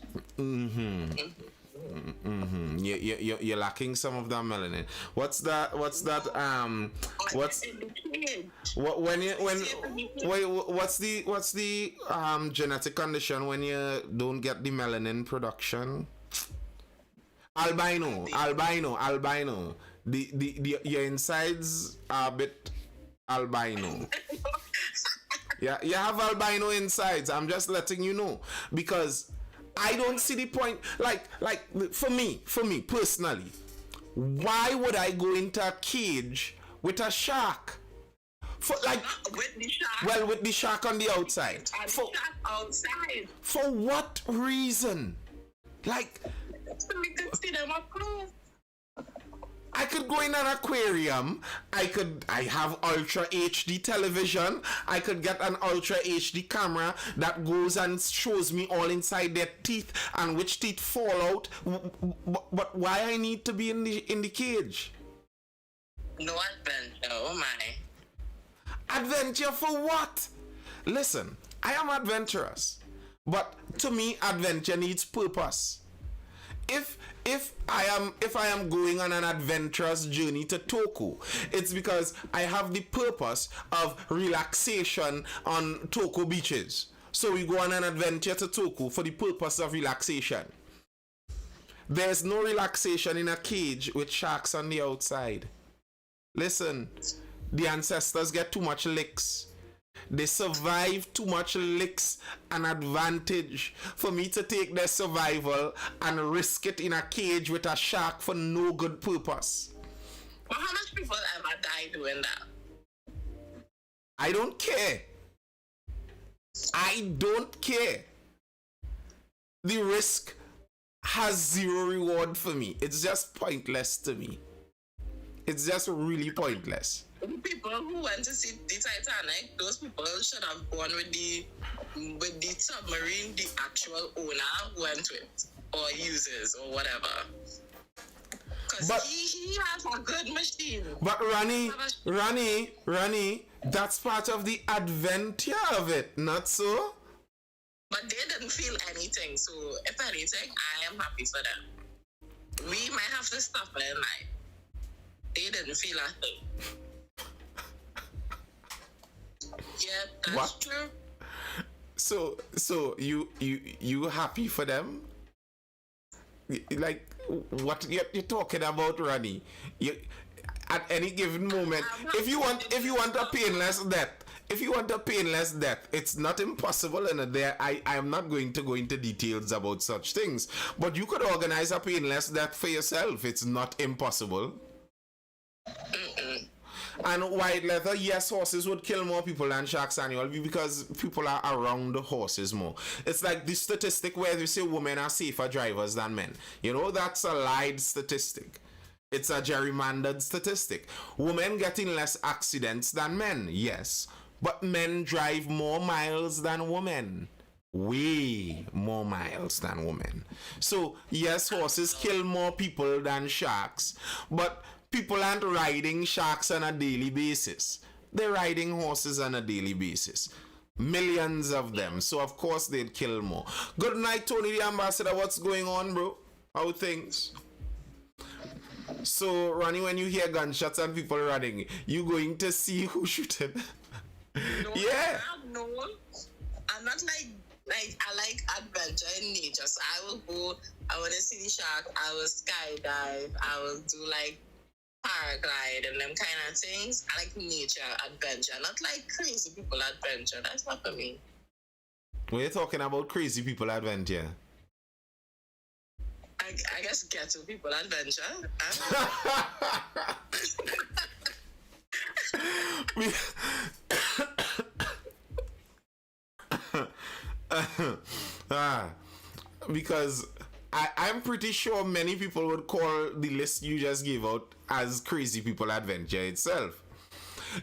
S1: You're lacking some of that melanin. What's that?
S2: In the
S1: When you what's the genetic condition when you don't get the melanin production? Albino. The your insides are a bit albino. Yeah, you have albino insides. I'm just letting you know because I don't see the point. Like for me personally, why would I go into a cage with a shark? For like
S2: with the shark.
S1: Well, with the shark on the outside. For what reason? Like,
S2: so we could see them up close.
S1: I could go in an aquarium. I have Ultra HD television. I could get an Ultra HD camera that goes and shows me all inside their teeth and which teeth fall out. But why I need to be in the cage?
S2: No adventure. Oh my.
S1: Adventure for what? Listen, I am adventurous, but to me, adventure needs purpose. If I am going on an adventurous journey to Toku, it's because I have the purpose of relaxation on Toku beaches. So we go on an adventure to Toku for the purpose of relaxation. There's no relaxation in a cage with sharks on the outside. Listen, the ancestors get too much licks. They survive too much licks and advantage for me to take their survival and risk it in a cage with a shark for no good purpose.
S2: Well, how much people ever die doing that?
S1: I don't care. I don't care. The risk has zero reward for me. It's just pointless to me. It's just really pointless.
S2: The people who went to see the Titanic, those people should have gone with the submarine the actual owner went with or uses or whatever. Because he has a good machine.
S1: But Ronnie, that's part of the adventure of it, not so?
S2: But they didn't feel anything, so if anything, I am happy for them. We might have to stop at night. They didn't feel a thing. Yeah, that's what? True.
S1: So you happy for them? Like what you're talking about, Ronnie? You at any given moment, if you want a painless death, it's not impossible, and there I am not going to go into details about such things. But you could organize a painless death for yourself. It's not impossible. And white leather, yes, horses would kill more people than sharks annually because people are around the horses more. It's like the statistic where they say women are safer drivers than men. You know, that's a lied statistic. It's a gerrymandered statistic. Women getting less accidents than men, yes. But men drive more miles than women. Way more miles than women. So, yes, horses kill more people than sharks, but people aren't riding sharks on a daily basis. They're riding horses on a daily basis. Millions of them. So, of course, they'd kill more. Good night, Tony the Ambassador. What's going on, bro? How things? So, Ronnie, when you hear gunshots and people running, you going to see who shooting?
S2: No,
S1: yeah.
S2: No. I'm not like I like adventure in nature. So, I will go, I want to see the shark, I will skydive, I will do like paraglide and them kind of things. I like nature adventure, not like crazy people adventure. That's not for me.
S1: We're talking about crazy people adventure.
S2: I guess ghetto people adventure. Because I'm pretty sure many people would call the list you just gave out as crazy people adventure itself.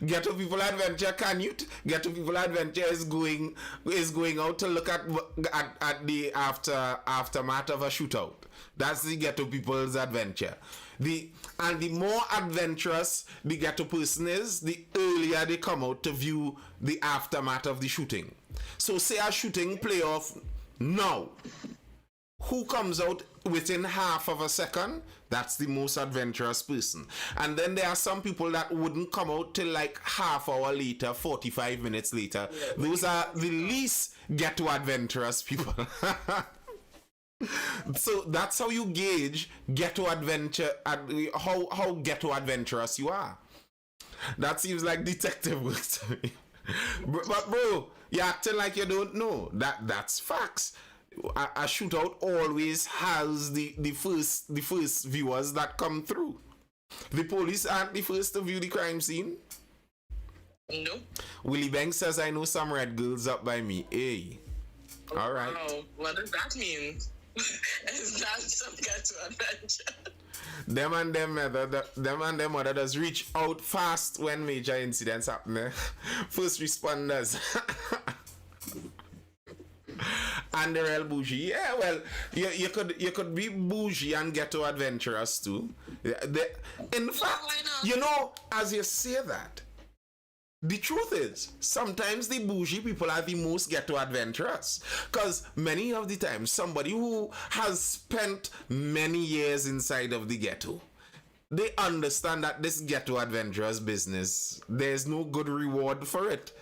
S2: Ghetto people adventure, Ghetto people adventure is going out to look at the aftermath of a shootout. That's the ghetto people's adventure. The more adventurous the ghetto person is, the earlier they come out to view the aftermath of the shooting. So say a shooting play off now.
S1: Who comes out within half of a second? That's the most adventurous person. And then there are some people that wouldn't come out till like half hour later, 45 minutes later. Those are the least get to adventurous people. So that's how you gauge get to adventure, how get to adventurous you are. That seems like detective work to me. But bro, you're acting like you don't know. That's facts. A shootout always has the first viewers that come through. The police aren't the first to view the crime scene.
S2: No.
S1: Willie Banks says, I know some red girls up by me. Hey. All right.
S2: Wow. What does that mean? Is that some get to adventure?
S1: Them and them mother does reach out fast when major incidents happen. First responders. And the real bougie. Yeah, well, you could be bougie and get to adventurous too. In fact, you know, as you say that, the truth is, sometimes the bougie people are the most ghetto adventurous. Because many of the times, somebody who has spent many years inside of the ghetto, they understand that this ghetto adventurous business, there's no good reward for it.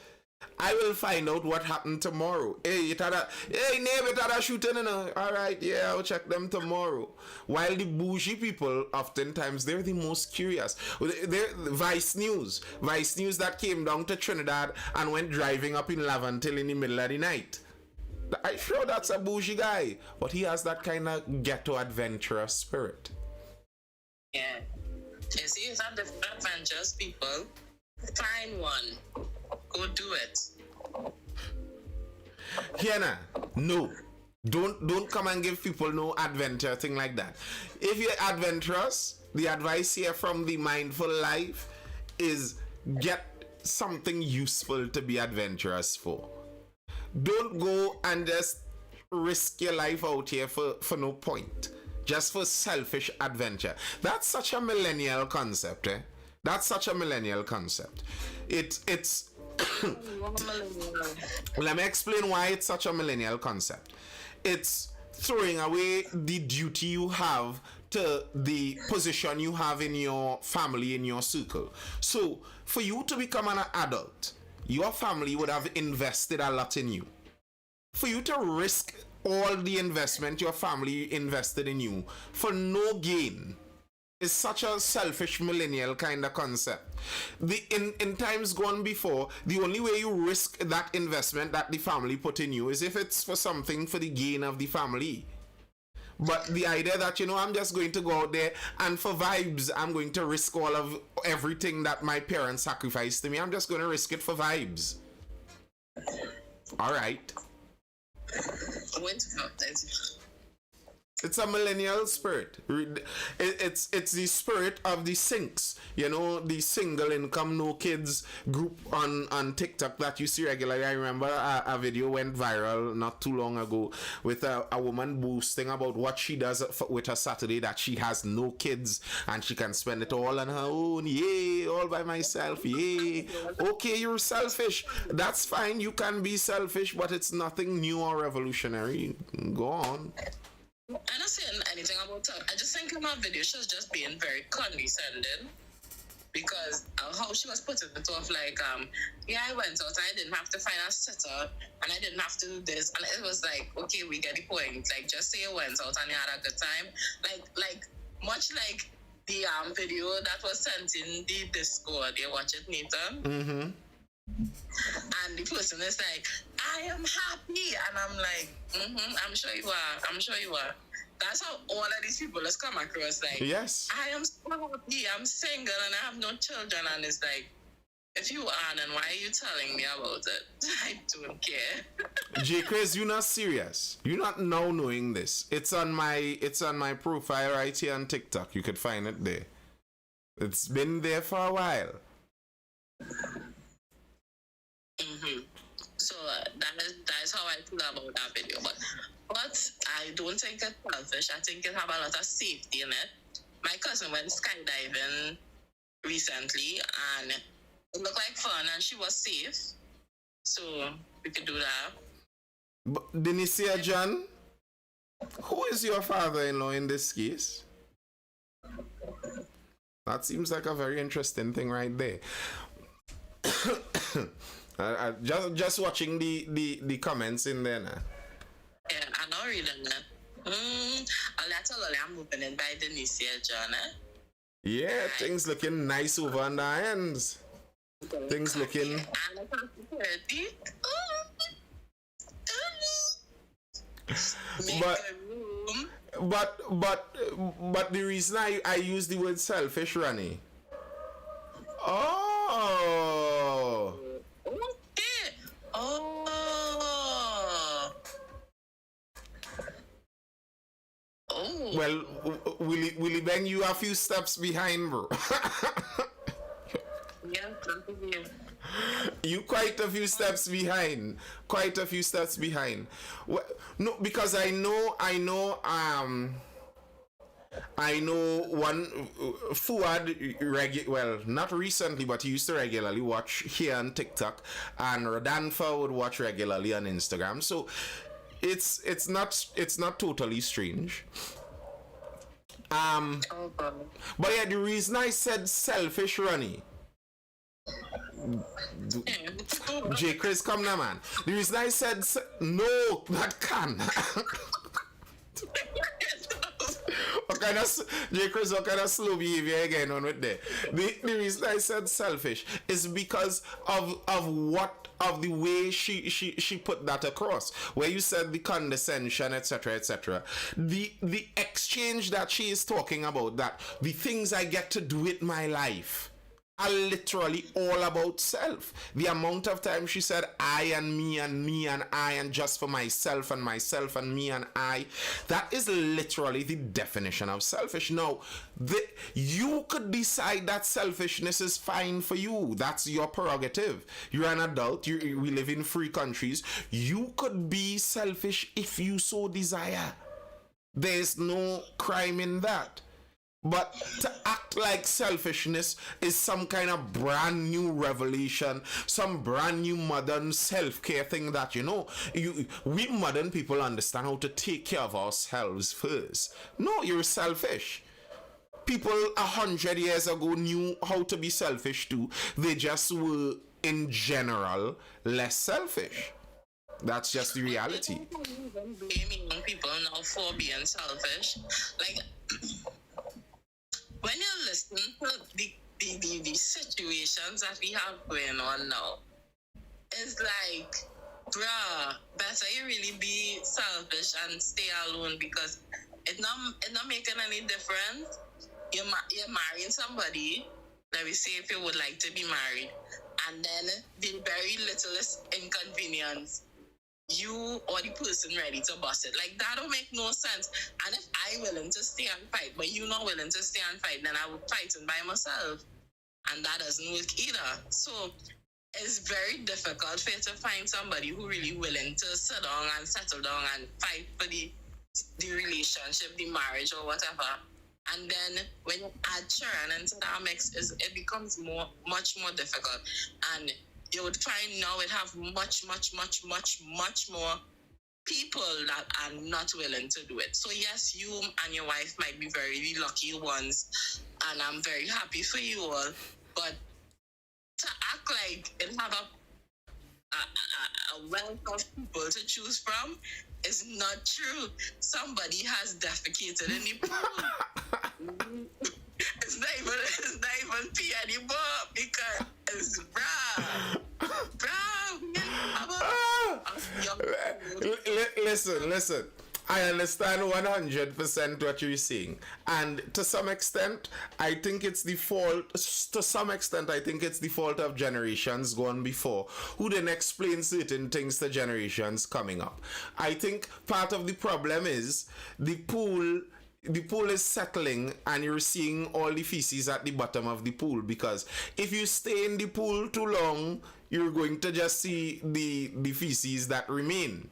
S1: I will find out what happened tomorrow. Hey, neighbor, it had a shooting, you know. All right, yeah, I'll check them tomorrow. While the bougie people, oftentimes, they're the most curious. They're Vice News that came down to Trinidad and went driving up in Lavantil in the middle of the night. I'm sure that's a bougie guy, but he has that kind of ghetto adventurous spirit.
S2: Yeah. You see, it's not the adventurous people. Find one. Go do it.
S1: Hiena, no. Don't come and give people no adventure thing like that. If you're adventurous, the advice here from the Mindful Life is get something useful to be adventurous for. Don't go and just risk your life out here for no point. Just for selfish adventure. That's such a millennial concept, eh? That's such a millennial concept. It's Let me explain why it's such a millennial concept. It's throwing away the duty you have to the position you have in your family, in your circle. So, for you to become an adult, your family would have invested a lot in you. For you to risk all the investment your family invested in you for no gain is such a selfish millennial kind of concept. In times gone before, the only way you risk that investment that the family put in you is if it's for something for the gain of the family. But the idea that, you know, I'm just going to go out there and for vibes, I'm going to risk all of everything that my parents sacrificed to me. I'm just going to risk it for vibes. All right. It's a millennial spirit. It's the spirit of the sinks. You know, the single income, no kids group on TikTok that you see regularly. I remember a video went viral not too long ago with a woman boasting about what she does with her Saturday, that she has no kids and she can spend it all on her own. Yay, all by myself. Yay. Okay, you're selfish. That's fine. You can be selfish, but it's nothing new or revolutionary. Go on.
S2: I'm not saying anything about her. I just think in her video she was just being very condescending because how she was putting it off like, yeah, I went out and I didn't have to find a sitter and I didn't have to do this, and it was like, okay, we get the point. Like, just say you went out and you had a good time. Like much like the video that was sent in the Discord. You watch it, Nathan?
S1: Mm-hmm.
S2: And the person is like, I am happy. And I'm like, I'm sure you are. That's how all of these people has come across. Like,
S1: yes,
S2: I am so happy. I'm single and I have no children. And it's like, if you are, then why are you telling me about it? I don't care.
S1: J. Chris, you're not serious. You're not now knowing this. It's on my profile right here on TikTok. You could find it there. It's been there for a while.
S2: So that is how I feel about that video. But I don't think it's selfish. I think it have a lot of safety in it. My cousin went skydiving recently and it looked like fun and she was safe. So we could do that.
S1: But didn't you see a John? Who is your father-in-law in this case? That seems like a very interesting thing right there. Just watching the comments in there now.
S2: Yeah, I know reading that. I'll let I'm moving in by Denise here, John.
S1: Yeah, things looking nice over on the ends. Things looking.
S2: And I can't see 30. Make
S1: But
S2: a room.
S1: but the reason I use the word selfish, Rani. Oh.
S2: Okay. Oh. Oh.
S1: Well, will he bang you a few steps behind, bro?
S2: Yeah, continue.
S1: You quite a few steps behind. Quite a few steps behind. Well, no, because I know one Fuad well, not recently, but he used to regularly watch here on TikTok, and Rodanfa would watch regularly on Instagram. So it's not totally strange.
S2: Oh, God.
S1: But yeah, the reason I said selfish, Ronnie. J. Chris, come now, man. The reason I said no, that can. What kind of J. Chris? What kind of slow behavior again on with there? The reason I said selfish is because of the way she put that across, where you said the condescension, etc. The exchange that she is talking about, that the things I get to do with my life are literally all about self. The amount of time she said I and me and me and I and just for myself and myself and me and I, that is literally the definition of selfish. Now, you could decide that selfishness is fine for you. That's your prerogative. You're an adult. We live in free countries. You could be selfish if you so desire. There's no crime in that. But to act like selfishness is some kind of brand new revelation, some brand new modern self-care thing that, we modern people understand how to take care of ourselves first. No, you're selfish. People 100 years ago knew how to be selfish too. They just were, in general, less selfish. That's just the reality.
S2: Blaming people now for being selfish. Like, when you listen to the situations that we have going on now, it's like, bruh, better you really be selfish and stay alone, because it's not making any difference. You're marrying somebody, let me say if you would like to be married, and then the very littlest inconvenience, you or the person ready to bust it. Like, that don't make no sense. And if I willing to stay and fight, but you not willing to stay and fight, then I will fight by myself. And that doesn't work either. So it's very difficult for you to find somebody who really willing to sit down and settle down and fight for the relationship, the marriage or whatever. And then when you add children into that mix, it becomes much more difficult. And you would find now it have much more people that are not willing to do it. So yes, you and your wife might be very lucky ones, and I'm very happy for you all. But to act like it have a wealth of people to choose from is not true. Somebody has defecated in the pool. It's not even pee anymore, because it's
S1: Listen. I understand 100% what you're saying, and to some extent, I think it's the fault. To some extent, I think it's the fault of generations gone before, who then explain certain things to generations coming up. I think part of the problem is the pool is settling, and you're seeing all the feces at the bottom of the pool, because if you stay in the pool too long, you're going to just see the feces that remain.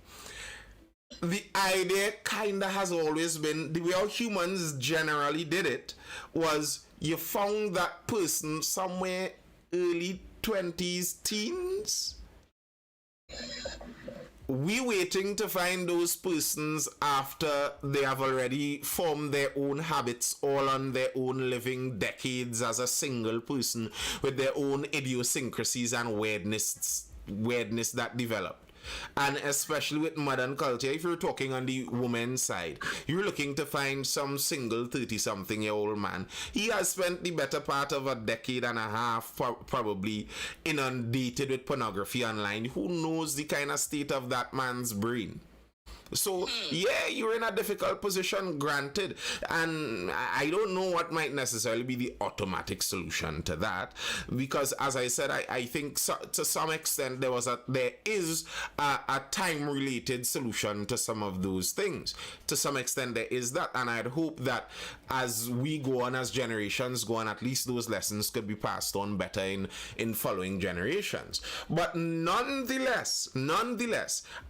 S1: The idea kinda has always been, the way how humans generally did it was, you found that person somewhere early 20s, teens, we waiting to find those persons after they have already formed their own habits all on their own, living decades as a single person with their own idiosyncrasies and weirdness that developed. And especially with modern culture, if you're talking on the woman's side, you're looking to find some single 30-something-year-old man. He has spent the better part of a decade and a half probably inundated with pornography online. Who knows the kind of state of that man's brain? So, yeah, you're in a difficult position, granted. And I don't know what might necessarily be the automatic solution to that. Because, as I said, I think to some extent there is a time-related solution to some of those things. To some extent there is that. And I'd hope that as we go on, as generations go on, at least those lessons could be passed on better in following generations. But nonetheless,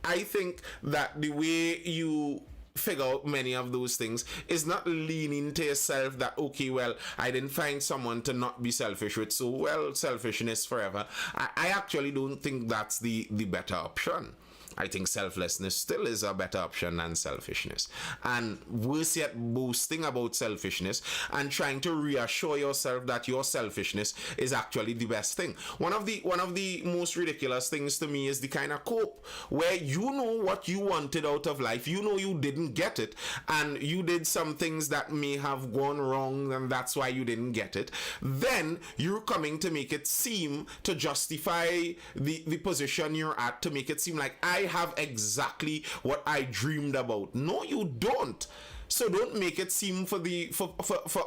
S1: I think that the way you figure out many of those things is not leaning to yourself that, okay, well, I didn't find someone to not be selfish with, so, well, selfishness forever. I actually don't think that's the better option. I think selflessness still is a better option than selfishness. And worse yet, boasting about selfishness and trying to reassure yourself that your selfishness is actually the best thing. One of the most ridiculous things to me is the kind of cope where you know what you wanted out of life, you know you didn't get it, and you did some things that may have gone wrong, and that's why you didn't get it. Then you're coming to make it seem to justify the position you're at, to make it seem like I have exactly what I dreamed about. No, you don't. So don't make it seem for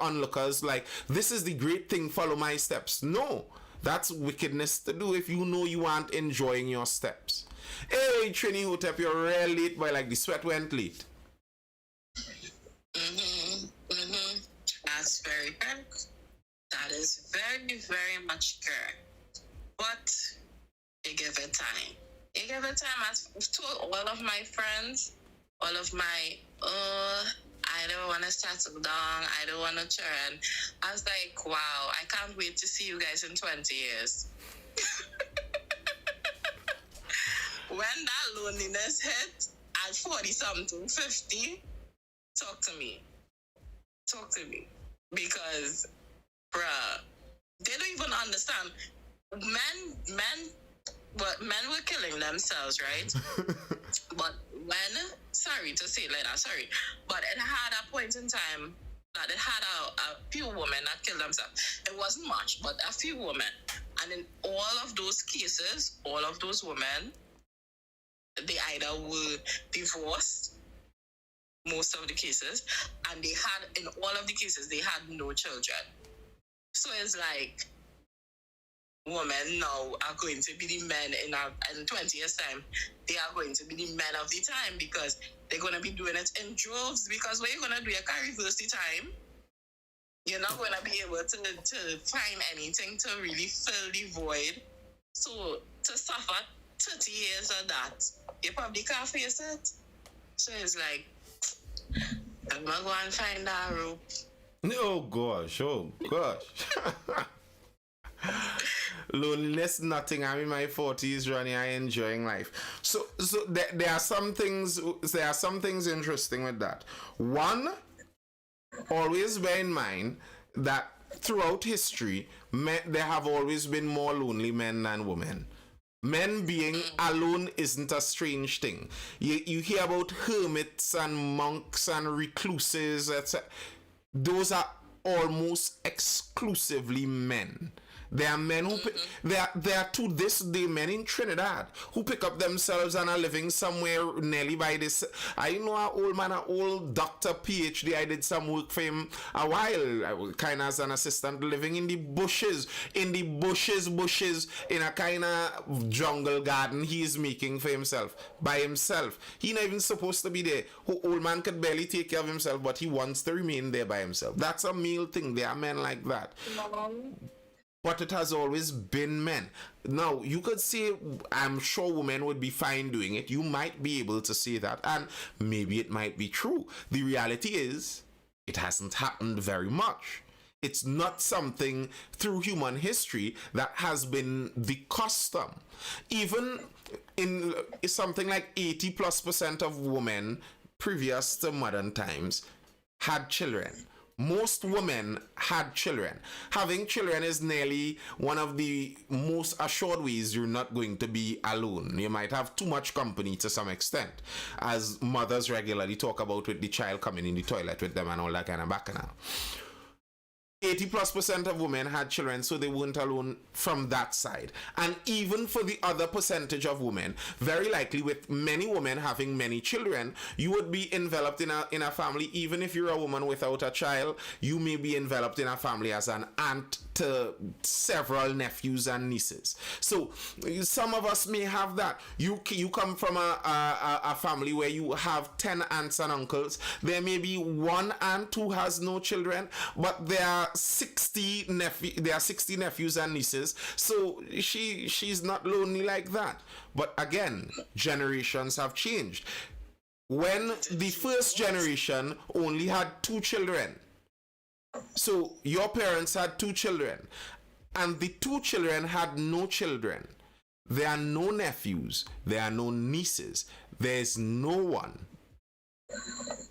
S1: onlookers like this is the great thing, follow my steps. No, that's wickedness to do if you know you aren't enjoying your steps. Hey, Trini Hotep, you're real late, boy, like the sweat went late.
S2: That's very correct. That is very, very much correct. But you give it time. You give it time. I've told all of my friends, all of my, I don't want to settle down, I don't want to turn. I was like, wow, I can't wait to see you guys in 20 years. When that loneliness hit at 40-something, 50, talk to me. Because, bruh, they don't even understand. Men were killing themselves, right? But sorry to say it like that, but it had a point in time that it had a few women that killed themselves. It wasn't much, but a few women. And in all of those cases, all of those women, they either were divorced, most of the cases, and in all of the cases, they had no children. So it's like, women now are going to be the men in 20 years' time. They are going to be the men of the time because they're going to be doing it in droves. Because what you're going to do, you can't reverse the time. You're not going to be able to find anything to really fill the void. So to suffer 30 years of that, you probably can't face it. So it's like, I'm going to go and find that rope.
S1: Oh gosh. Loneliness, nothing. I'm in my 40s, Ronnie. I enjoying life. So there are some things. There are some things interesting with that. One, always bear in mind that throughout history, there have always been more lonely men than women. Men being alone isn't a strange thing. You hear about hermits and monks and recluses, etc. Those are almost exclusively men. There are men who there are to this day men in Trinidad who pick up themselves and are living somewhere nearly by this. I know an old doctor, PhD. I did some work for him a while. I was kind of as an assistant, living in the bushes, in a kind of jungle garden he is making for himself, by himself. He not even supposed to be there. Old man could barely take care of himself, but he wants to remain there by himself. That's a male thing. There are men like that. But it has always been men. Now, you could say, I'm sure women would be fine doing it. You might be able to say that, and maybe it might be true. The reality is, it hasn't happened very much. It's not something through human history that has been the custom. Even in something like 80+% of women previous to modern times had children. Most women had children. Having children is nearly one of the most assured ways you're not going to be alone. You might have too much company to some extent, as mothers regularly talk about with the child coming in the toilet with them and all that kind of bacchanal. 80+% of women had children, so they weren't alone from that side. And even for the other percentage of women, very likely with many women having many children, you would be enveloped in a family. Even if you're a woman without a child, you may be enveloped in a family as an aunt to several nephews and nieces. So some of us may have that. You come from a family where you have 10 aunts and uncles. There may be one aunt who has no children, but there are 60 nephews and nieces. So she's not lonely like that. But again, generations have changed. When the first generation only had 2 children, so your parents had 2 children, and the 2 children had no children. There are no nephews, there are no nieces, there's no one.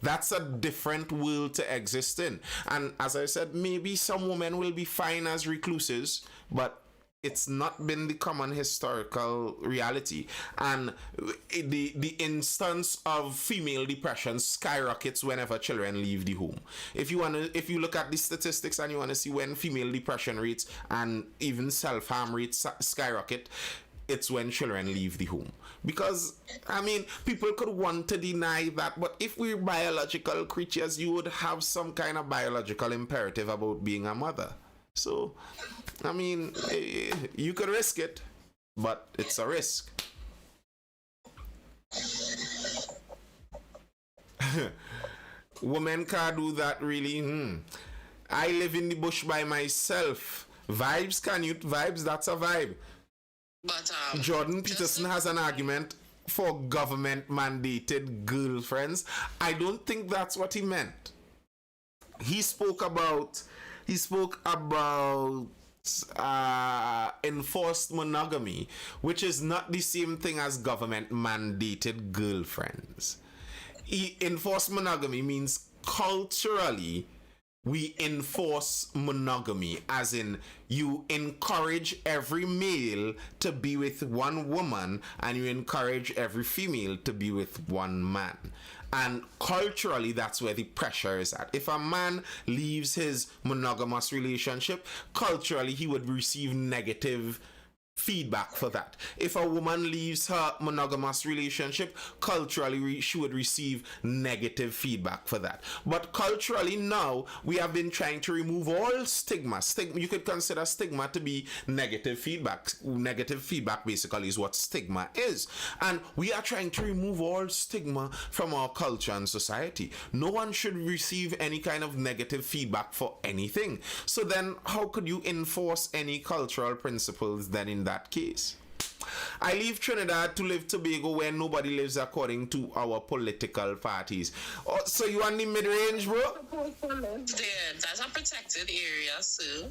S1: That's a different world to exist in. And as I said, maybe some women will be fine as recluses, but it's not been the common historical reality. And the instance of female depression skyrockets whenever children leave the home. If you look at the statistics and you want to see when female depression rates and even self-harm rates skyrocket, it's when children leave the home. Because, I mean, people could want to deny that, but if we're biological creatures, you would have some kind of biological imperative about being a mother. So, I mean, you could risk it, but it's a risk. Women can't do that, really. I live in the bush by myself. Vibes, can you? Vibes, that's a vibe.
S2: But
S1: Jordan Peterson has an argument for government mandated girlfriends. I don't think that's what he meant. He spoke about enforced monogamy, which is not the same thing as government mandated girlfriends. Enforced monogamy means culturally we enforce monogamy, as in you encourage every male to be with one woman and you encourage every female to be with one man. And culturally, that's where the pressure is at. If a man leaves his monogamous relationship, culturally he would receive negative feedback for that. If a woman leaves her monogamous relationship, culturally she would receive negative feedback for that. But culturally now, we have been trying to remove all stigma. You could consider stigma to be negative feedback. Negative feedback basically is what stigma is. And we are trying to remove all stigma from our culture and society. No one should receive any kind of negative feedback for anything. So then how could you enforce any cultural principles then in that case? I leave Trinidad to live Tobago where nobody lives according to our political parties. Oh, so you on the mid-range, bro?
S2: Yeah, that's a protected area, too.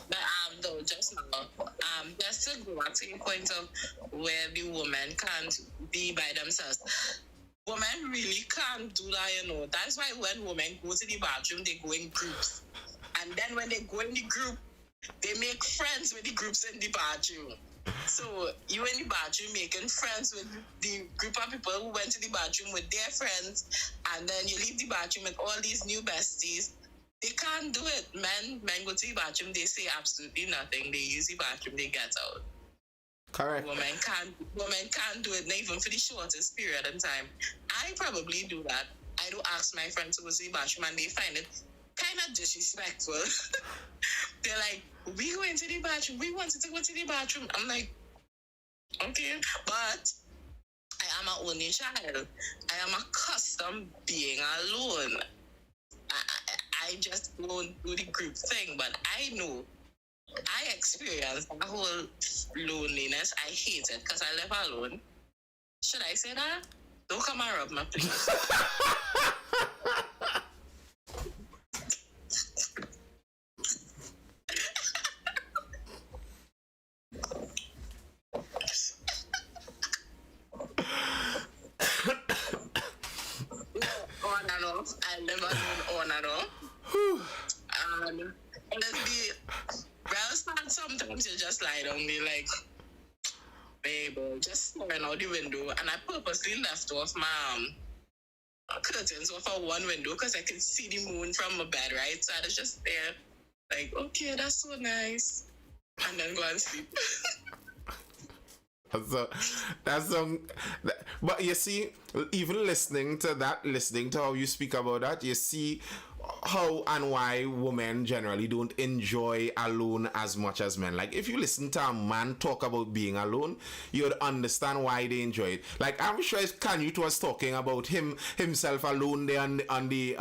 S2: But though, just to go back to the point of where the women can't be by themselves. Women really can't do that, That's why when women go to the bathroom, they go in groups. And then when they go in the group, they make friends with the groups in the bathroom. So you in the bathroom making friends with the group of people who went to the bathroom with their friends, and then you leave the bathroom with all these new besties. They can't do it. Men go to the bathroom, they say absolutely nothing. They use the bathroom, they get out.
S1: Correct.
S2: Women can't do it, not even for the shortest period of time. I probably do that. I do ask my friends to go to the bathroom and they find it kind of disrespectful. They're like, we going to the bathroom, we wanted to go to the bathroom. I'm like, okay, but I am an only child. I am accustomed being alone. I just won't do the group thing, but I know I experienced a whole loneliness. I hate it because I live alone. Should I say that? Don't come and rub my please. No, on and off. I never known on and off. Honestly, well, sometimes you just lie down be like, babe, just staring out the window. And I purposely left off my curtains off of one window because I could see the moon from my bed, right? So I was just there, like, okay, that's so nice. And then go and sleep.
S1: So that's but you see, even listening to how you speak about that, you see how and why women generally don't enjoy alone as much as men. Like, if you listen to a man talk about being alone, you'd understand why they enjoy it. Like, I'm sure Kanye was talking about himself alone there on the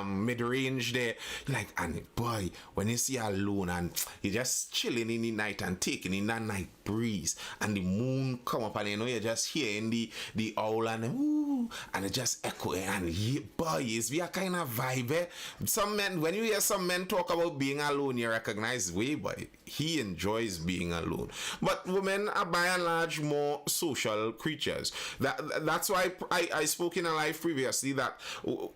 S1: mid range there. Like, and boy, when you see alone and you're just chilling in the night and taking in that night breeze and the moon come up and you're just hearing the owl and ooh, and it just echoing and boy, it's be a kind of vibe. Eh? Some men, when you hear some men talk about being alone, you recognize, wait, boy, he enjoys being alone. But women are by and large more social creatures. That's why I spoke in a live previously that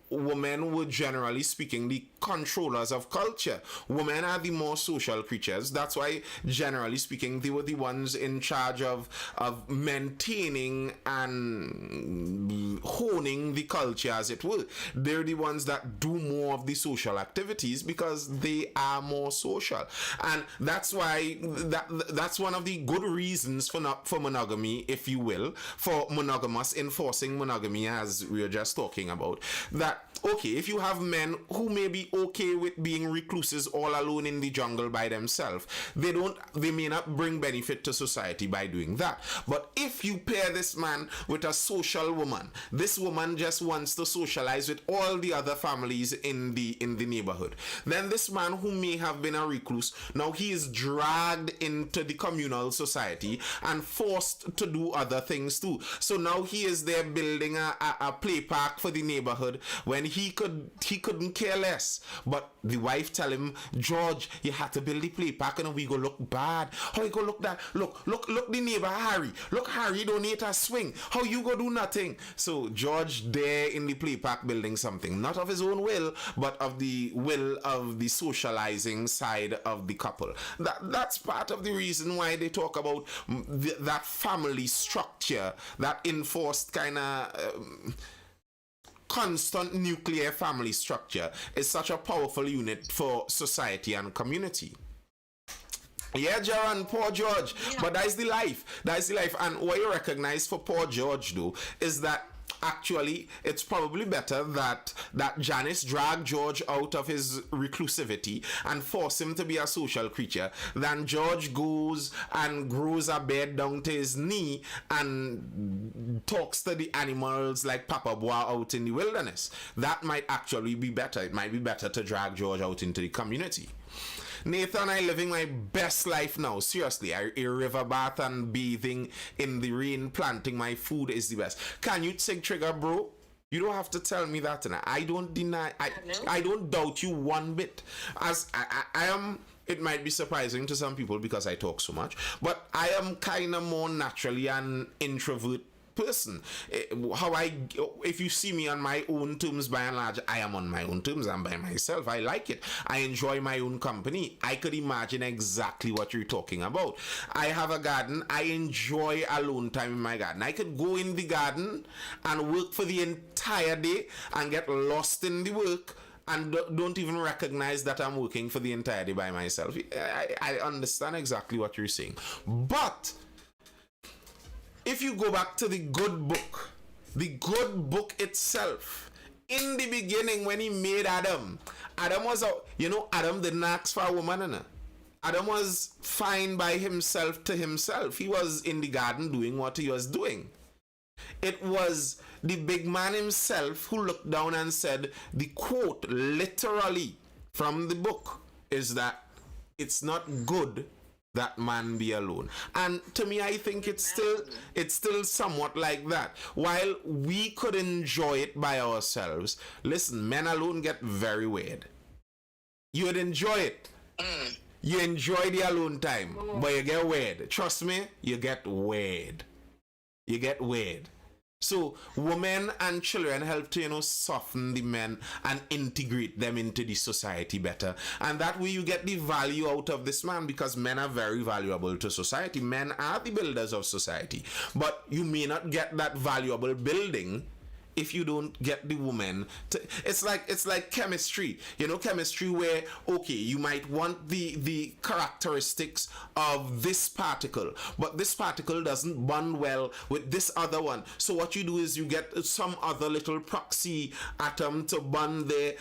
S1: women were, generally speaking, the controllers of culture. Women are the more social creatures. That's why, generally speaking, they were the ones in charge of maintaining and honing the culture, as it were. They're the ones that do more of the social activities because they are more social. And that's why that's one of the good reasons for monogamy, if you will, for monogamous enforcing monogamy, as we were just talking about. That, okay, if you have men who may be okay with being recluses all alone in the jungle by themselves, they may not bring benefit to society by doing that. But if you pair this man with a social woman, this woman just wants to socialize with all the other families in the neighborhood, then this man who may have been a recluse, now he is dragged into the communal society and forced to do other things too. So now he is there building a play park for the neighborhood when he couldn't care less. But the wife tell him, George, you have to build the play park and we go look bad. How you go look that? Look the neighbor Harry. Look, Harry don't need a swing. How you go do nothing? So George there in the play park building something, not of his own will, but of the will of the socializing side of the couple. That's part of the reason why they talk about that family structure, that enforced kind of constant nuclear family structure is such a powerful unit for society and community. Yeah, Jaron, poor George. Yeah. But that's the life. That's the life. And what you recognize for poor George, though, is that actually it's probably better that Janice dragged George out of his reclusivity and force him to be a social creature than George goes and grows a bed down to his knee and talks to the animals like Papa Boy out in the wilderness. That might actually be better. It might be better to drag George out into the community. Nathan, I living my best life now. Seriously, I river bath and bathing in the rain, planting my food is the best. Can you take trigger, bro? You don't have to tell me that, and I don't deny. I don't doubt you one bit. As I am. It might be surprising to some people because I talk so much, but I am kind of more naturally an introvert person. If you see me on my own terms, by and large, I am on my own terms. I'm by myself. I like it. I enjoy my own company. I could imagine exactly what you're talking about. I have a garden. I enjoy alone time in my garden. I could go in the garden and work for the entire day and get lost in the work and don't even recognize that I'm working for the entire day by myself. I understand exactly what you're saying. But if you go back to the good book itself, in the beginning when he made Adam was Adam didn't ask for a woman. Adam was fine by himself to himself. He was in the garden doing what he was doing. It was the big man himself who looked down and said, the quote literally from the book is that it's not good that man be alone. And to me, I think it's still somewhat like that. While we could enjoy it by ourselves, listen, men alone get very weird. You would enjoy it. You enjoy the alone time, but you get weird. Trust me, you get weird. You get weird. So women and children help to, soften the men and integrate them into the society better. And that way you get the value out of this man, because men are very valuable to society. Men are the builders of society. But you may not get that valuable building if you don't get the woman to, it's like chemistry, chemistry, where okay, you might want the characteristics of this particle, but this particle doesn't bond well with this other one. So what you do is you get some other little proxy atom to bond there,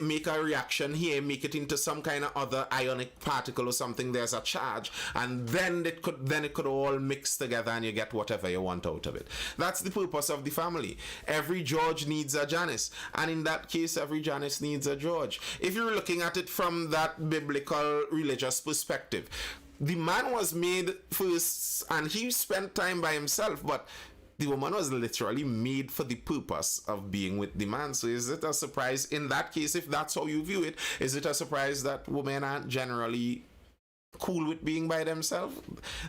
S1: make a reaction here, make it into some kind of other ionic particle or something. There's a charge, and then it could all mix together, and you get whatever you want out of it. That's the purpose of the family. Every George needs a Janice, and in that case, every Janice needs a George. If you're looking at it from that biblical religious perspective, the man was made first, and he spent time by himself, but the woman was literally made for the purpose of being with the man. So is it a surprise in that case, if that's how you view it, is it a surprise that women aren't generally cool with being by themselves?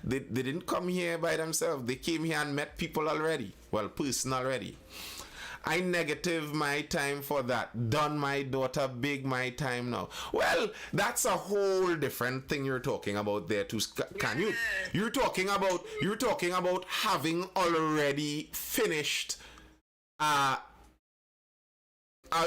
S1: They didn't come here by themselves. They came here and met people already. Well, person already. I negative my time for that. Done my daughter big my time now. Well, that's a whole different thing you're talking about there too. Can you? You're talking about having already finished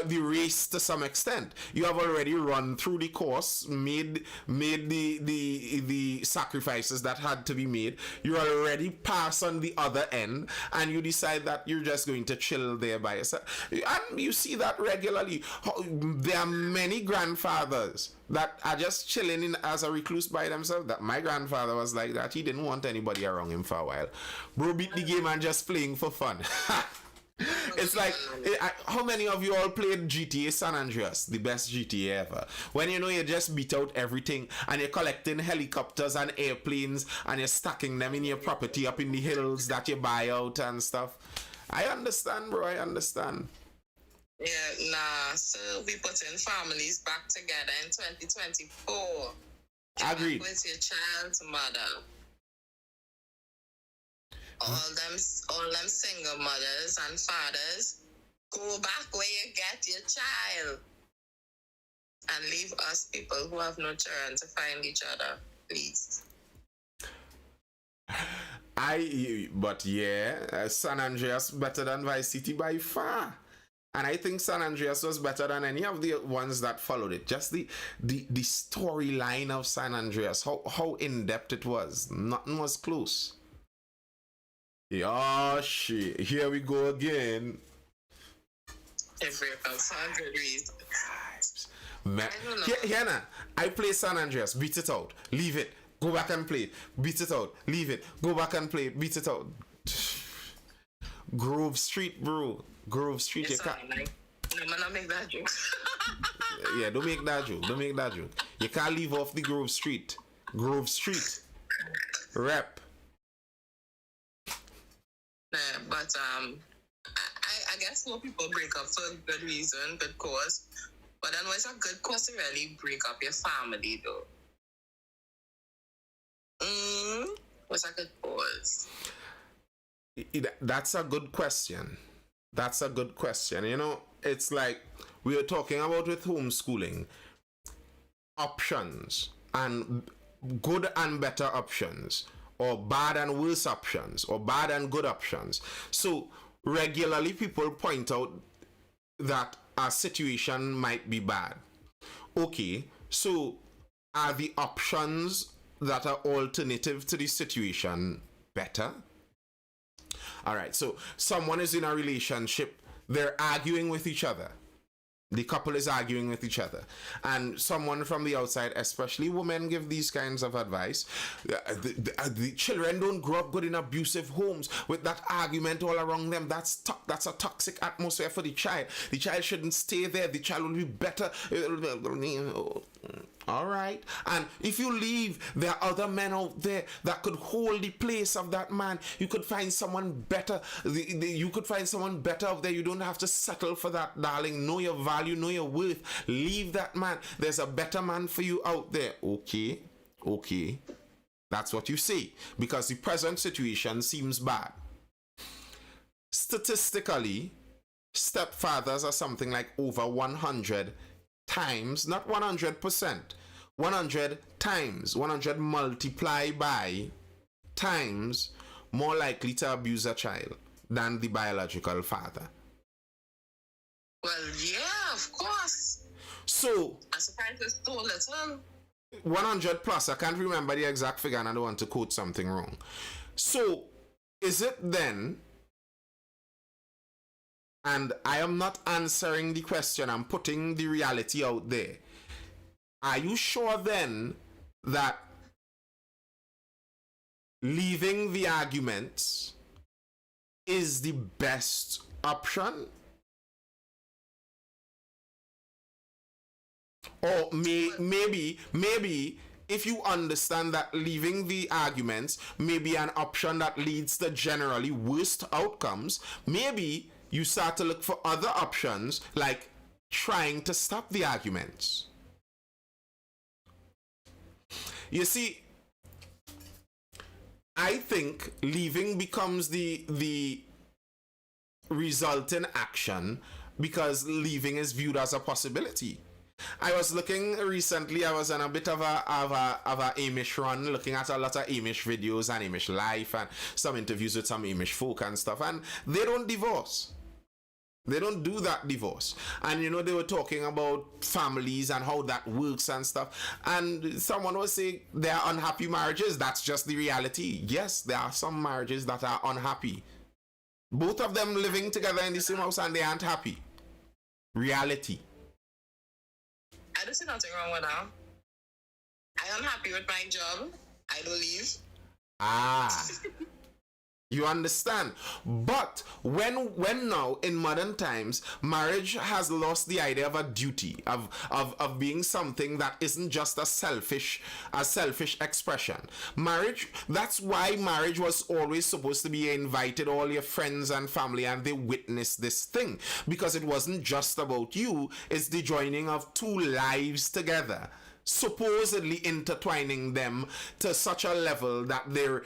S1: the race to some extent. You have already run through the course, made the sacrifices that had to be made. You're already past on the other end, and you decide that you're just going to chill there by yourself. And you see that regularly. There are many grandfathers that are just chilling as a recluse by themselves. That my grandfather was like that. He didn't want anybody around him for a while. Bro beat the game and just playing for fun. It's like, how many of you all played GTA San Andreas, the best GTA ever? When you just beat out everything, and you're collecting helicopters and airplanes, and you're stacking them in your property up in the hills that you buy out and stuff. I understand, bro. I understand.
S2: Yeah, nah. So we putting families back together in 2024.
S1: Agreed.
S2: With your child's mother. All them single mothers and fathers, go back where you get your child, and leave us people who have no children to find each other, please.
S1: San Andreas better than Vice City by far. And I think San Andreas was better than any of the ones that followed it. Just the storyline of San Andreas, how in-depth it was. Nothing was close. Yeah, shit. Here we go again. Here, I play San Andreas. Beat it out. Leave it. Go back and play. Beat it out. Leave it. Go back and play. Beat it out. Grove Street, bro. Grove Street.
S2: You can't. I'm gonna make that joke.
S1: Yeah, don't make that joke. Don't make that joke. You can't leave off the Grove Street. Grove Street. Rep.
S2: But I guess more people break up for good reason, good cause. But then it's a good cause to really break up your family, though. What's a good cause?
S1: That's a good question. That's a good question. It's like we are talking about with homeschooling. Options, and good and better options, or bad and worse options, or bad and good options. So regularly people point out that a situation might be bad. Okay, so are the options that are alternative to the situation better? All right, so someone is in a relationship, they're arguing with each other. The couple is arguing with each other, and someone from the outside, especially women, give these kinds of advice. The children don't grow up good in abusive homes with that argument all around them. That's a toxic atmosphere for the child. The child shouldn't stay there. The child will be better. All right. And if you leave, there are other men out there that could hold the place of that man. You could find someone better. You could find someone better out there. You don't have to settle for that, darling. Know your value, know your worth. Leave that man. There's a better man for you out there. Okay. That's what you say, because the present situation seems bad. statistically, stepfathers are something like over 100 times, not 100%, 100 times, 100 multiply by times more likely to abuse a child than the biological father.
S2: Well, yeah, of course.
S1: So,
S2: I'm surprised it's so little.
S1: 100 plus, I can't remember the exact figure and I don't want to quote something wrong. So, is it then, and I am not answering the question, I'm putting the reality out there. Are you sure then that leaving the arguments is the best option? Or maybe if you understand that leaving the arguments may be an option that leads to generally worst outcomes, maybe you start to look for other options like trying to stop the arguments. You see, I think leaving becomes the resulting action because leaving is viewed as a possibility. I was looking recently, I was on a bit of a Amish run, looking at a lot of Amish videos and Amish life and some interviews with some Amish folk and stuff, and they don't divorce. They don't do that divorce. And you know, they were talking about families and how that works and stuff. And someone was saying there are unhappy marriages. That's just the reality. Yes, there are some marriages that are unhappy. Both of them living together in the same house and they aren't happy. Reality.
S2: I don't see nothing wrong with that. I'm unhappy with my job. I don't leave.
S1: You understand? But when now in modern times, marriage has lost the idea of a duty, of being something that isn't just a selfish expression. Marriage, that's why marriage was always supposed to be invited all your friends and family and they witness this thing. Because it wasn't just about you, it's the joining of two lives together, supposedly intertwining them to such a level that they're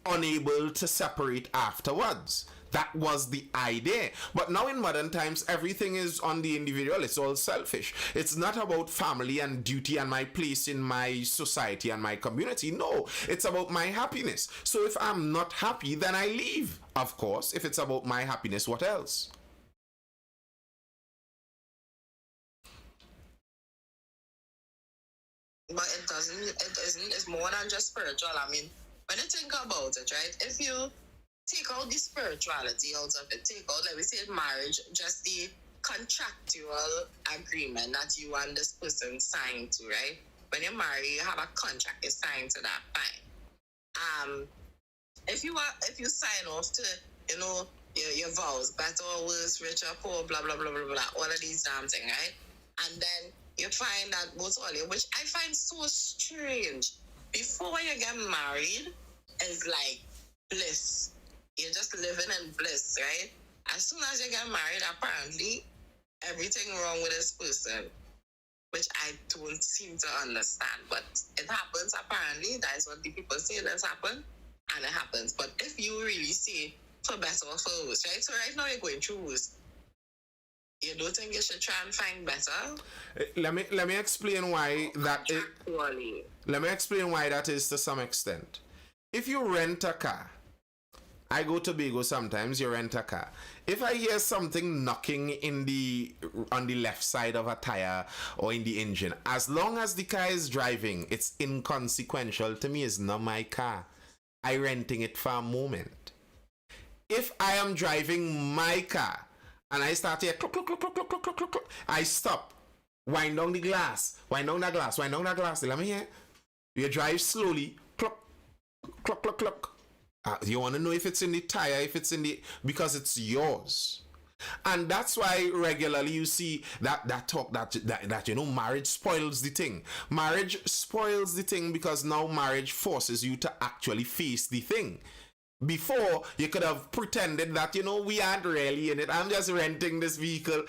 S1: unable to separate afterwards. That was the idea. But now in modern times, everything is on the individual. It's all selfish. It's not about family and duty and my place in my society and my community. No, it's about my happiness. So if I'm not happy, then I leave. Of course, if it's about my happiness, what else?
S2: But it's more than just spiritual. I mean, when you think about it, right? If you take out the spirituality out of it, take out, let me say, marriage, just the contractual agreement that you and this person signed to, right? When you marry, you have a contract you sign to that, fine. If you sign off to, you know, your vows, better or worse, rich or poor, blah blah blah blah blah, all of these damn things, right? And then you find that what's all you, which I find so strange. Before you get married, it's like bliss. You're just living in bliss, right? As soon as you get married, apparently, everything wrong with this person, which I don't seem to understand. But it happens, apparently. That's what the people say that's happened, and it happens. But if you really see for better or for worse, right? So right now you're going through worse. You don't think you should try and find better?
S1: Let me explain why that is. Let me explain why that is to some extent. If you rent a car, I go to Bigo sometimes, you rent a car. If I hear something knocking on the left side of a tire or in the engine, as long as the car is driving, it's inconsequential to me. It's not my car. I'm renting it for a moment. If I am driving my car and I start here, cluck, cluck, cluck, cluck, cluck, cluck, cluck, cluck, I stop. Wind down the glass. Wind down that glass. Wind down that glass. Let me hear. You drive slowly. Cluck, cluck, cluck, cluck. You want to know if it's in the tire, if it's in the... Because it's yours. And that's why regularly you see that talk that you know, marriage spoils the thing. Marriage spoils the thing because now marriage forces you to actually face the thing. Before, you could have pretended that, we aren't really in it. I'm just renting this vehicle.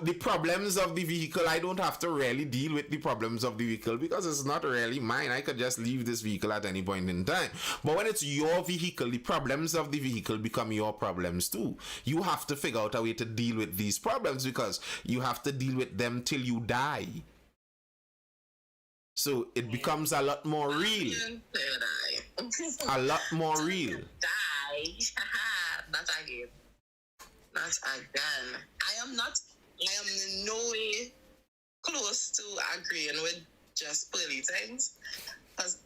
S1: The problems of the vehicle, I don't have to really deal with the problems of the vehicle because it's not really mine. I could just leave this vehicle at any point in time. But when it's your vehicle, the problems of the vehicle become your problems too. You have to figure out a way to deal with these problems because you have to deal with them till you die. So it becomes a lot more real. A lot more real.
S2: Die. Not again. Not again. I am in no way close to agreeing with just pearly things. Because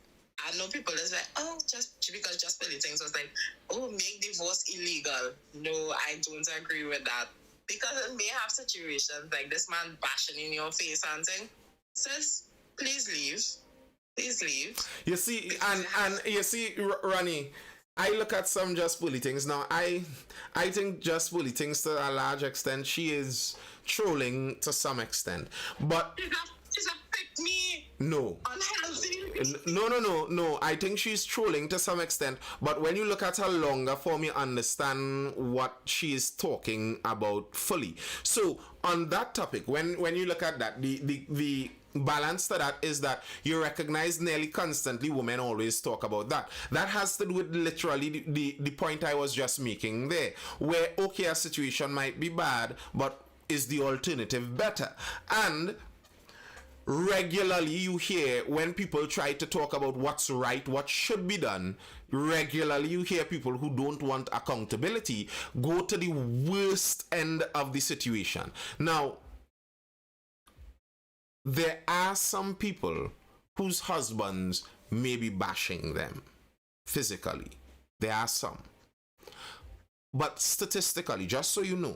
S2: I know people that's like, oh, just because just pearly things was like, oh, make divorce illegal. No, I don't agree with that. Because it may have situations like this man bashing in your face and saying, sis, please leave. Please leave.
S1: You see, and you see, Ronnie, I look at some just bully things. Now, I think just bully things to a large extent, she is trolling to some extent. But
S2: she's a pick me.
S1: No.
S2: Unhealthy.
S1: No. I think she's trolling to some extent. But when you look at her longer form, you understand what she is talking about fully. So on that topic, when you look at that, the balance to that is that you recognize nearly constantly women always talk about that. That has to do with literally the point I was just making there, where okay, a situation might be bad, but is the alternative better? And regularly you hear when people try to talk about what's right, what should be done, regularly you hear people who don't want accountability go to the worst end of the situation. Now, there are some people whose husbands may be bashing them physically. There are some. But statistically, just so you know,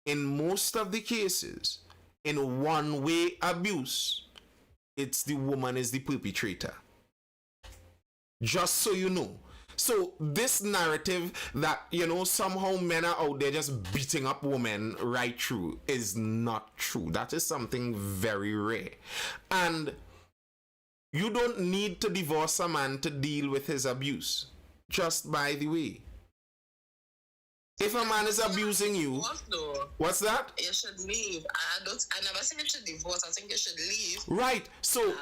S1: in most of the cases, in one-way abuse, it's the woman is the perpetrator. Just so you know. So this narrative that, somehow men are out there just beating up women right through is not true. That is something very rare. And you don't need to divorce a man to deal with his abuse. Just by the way. If a man is abusing you, what's that?
S2: You should leave. I never said you should divorce. I think you should leave.
S1: Right. So,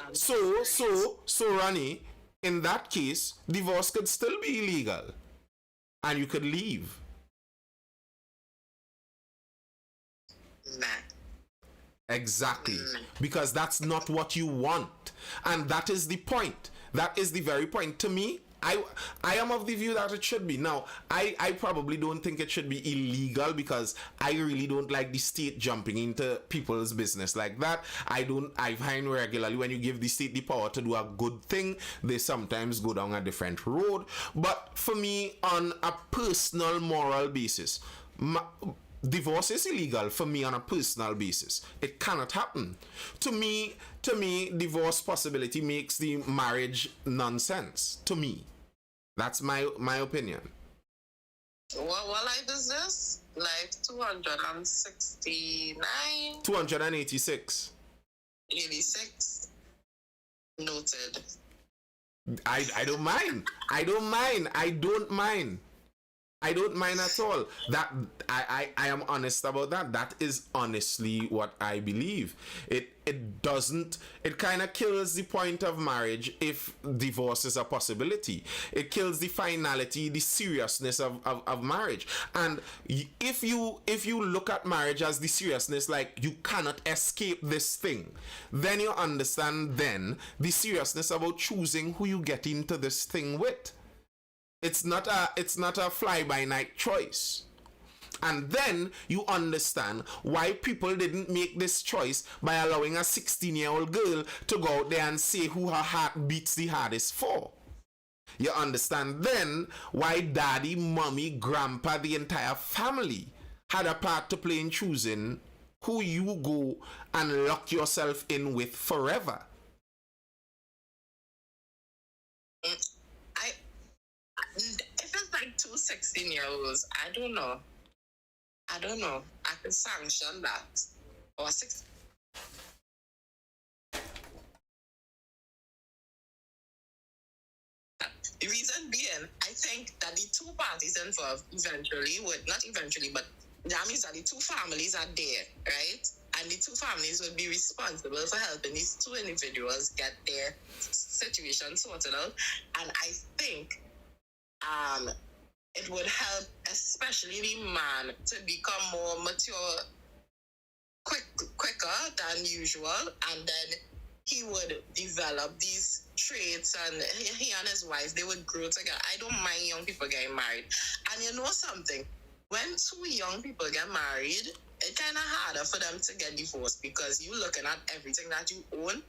S1: Ronnie, in that case, divorce could still be illegal, and you could leave.
S2: Nah.
S1: Exactly. Because that's not what you want, and that is the point. That is the very point. To me, I am of the view that it should be. Now, I probably don't think it should be illegal because I really don't like the state jumping into people's business like that. I find regularly when you give the state the power to do a good thing, they sometimes go down a different road. But for me, on a personal moral basis, divorce is illegal for me on a personal basis. It cannot happen. To me, divorce possibility makes the marriage nonsense. To me. That's my opinion.
S2: What life is this? Life 269?
S1: 286.
S2: 86. Noted.
S1: I don't mind. I don't mind at all. That I am honest about that. That is honestly what I believe. It kind of kills the point of marriage if divorce is a possibility. It kills the finality, the seriousness of marriage. And if you look at marriage as the seriousness, like you cannot escape this thing, then you understand then the seriousness about choosing who you get into this thing with. It's not a fly-by-night choice. And then you understand why people didn't make this choice by allowing a 16-year-old girl to go out there and say who her heart beats the hardest for. You understand then why daddy, mommy, grandpa, the entire family had a part to play in choosing who you go and lock yourself in with forever.
S2: If it's like 2 16-year-olds, I don't know. I can sanction that. Or 6. The reason being, I think that the two parties involved eventually would, not eventually, but that means that the two families are there, right? And the two families would be responsible for helping these two individuals get their situation sorted out. And I think it would help, especially the man, to become more mature quicker than usual, and then he would develop these traits, and he and his wife, they would grow together. I don't mind young people getting married. And you know something? When two young people get married, it's kind of harder for them to get divorced because you're looking at everything that you own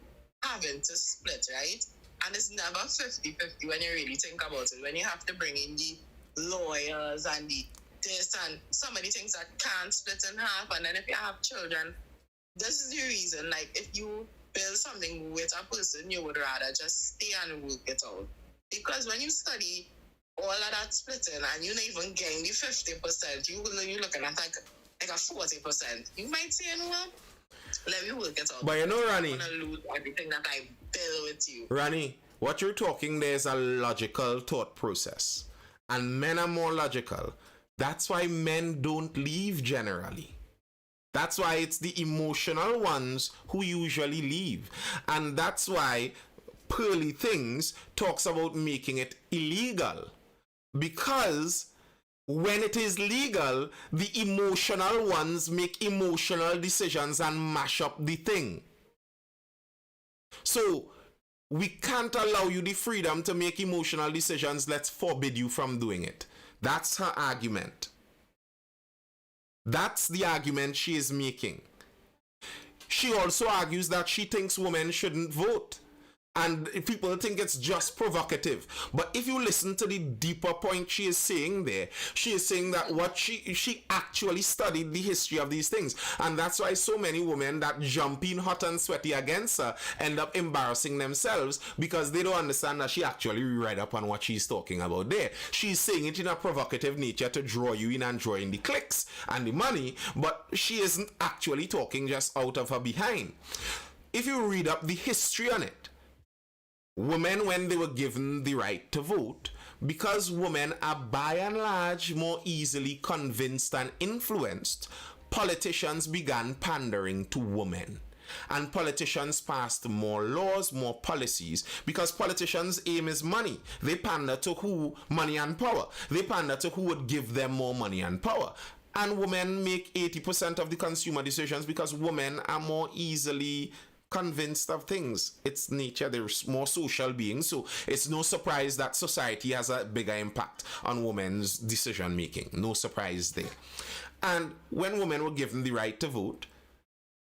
S2: having to split, right? And it's never 50-50 when you really think about it. When you have to bring in the lawyers and the this and some of the things that can't split in half, and then if you have children, this is the reason, like, if you build something with a person, you would rather just stay and work it out. Because when you study all of that splitting and you're not even getting the 50%, you're looking at like a 40%. You might say, you know what? Let me work it out.
S1: But you know, Rani,
S2: I'm gonna lose everything that I build with you.
S1: Rani, what you're talking there is a logical thought process. And men are more logical. That's why men don't leave generally. That's why it's the emotional ones who usually leave. And that's why Pearly Things talks about making it illegal. Because when it is legal, the emotional ones make emotional decisions and mash up the thing. So, we can't allow you the freedom to make emotional decisions. Let's forbid you from doing it. That's her argument. That's the argument she is making. She also argues that she thinks women shouldn't vote. And people think it's just provocative. But if you listen to the deeper point she is saying there, she is saying that what she actually studied the history of these things. And that's why so many women that jump in hot and sweaty against her end up embarrassing themselves because they don't understand that she actually read up on what she's talking about there. She's saying it in a provocative nature to draw you in and draw in the clicks and the money, but she isn't actually talking just out of her behind. If you read up the history on it, women, when they were given the right to vote, because women are by and large more easily convinced and influenced, politicians began pandering to women. And politicians passed more laws, more policies, because politicians' aim is money. They pander to who? Money and power. They pander to who would give them more money and power. And women make 80% of the consumer decisions because women are more easily convinced of things. It's nature. They're more social beings, so it's no surprise that society has a bigger impact on women's decision making. No surprise there. And when women were given the right to vote,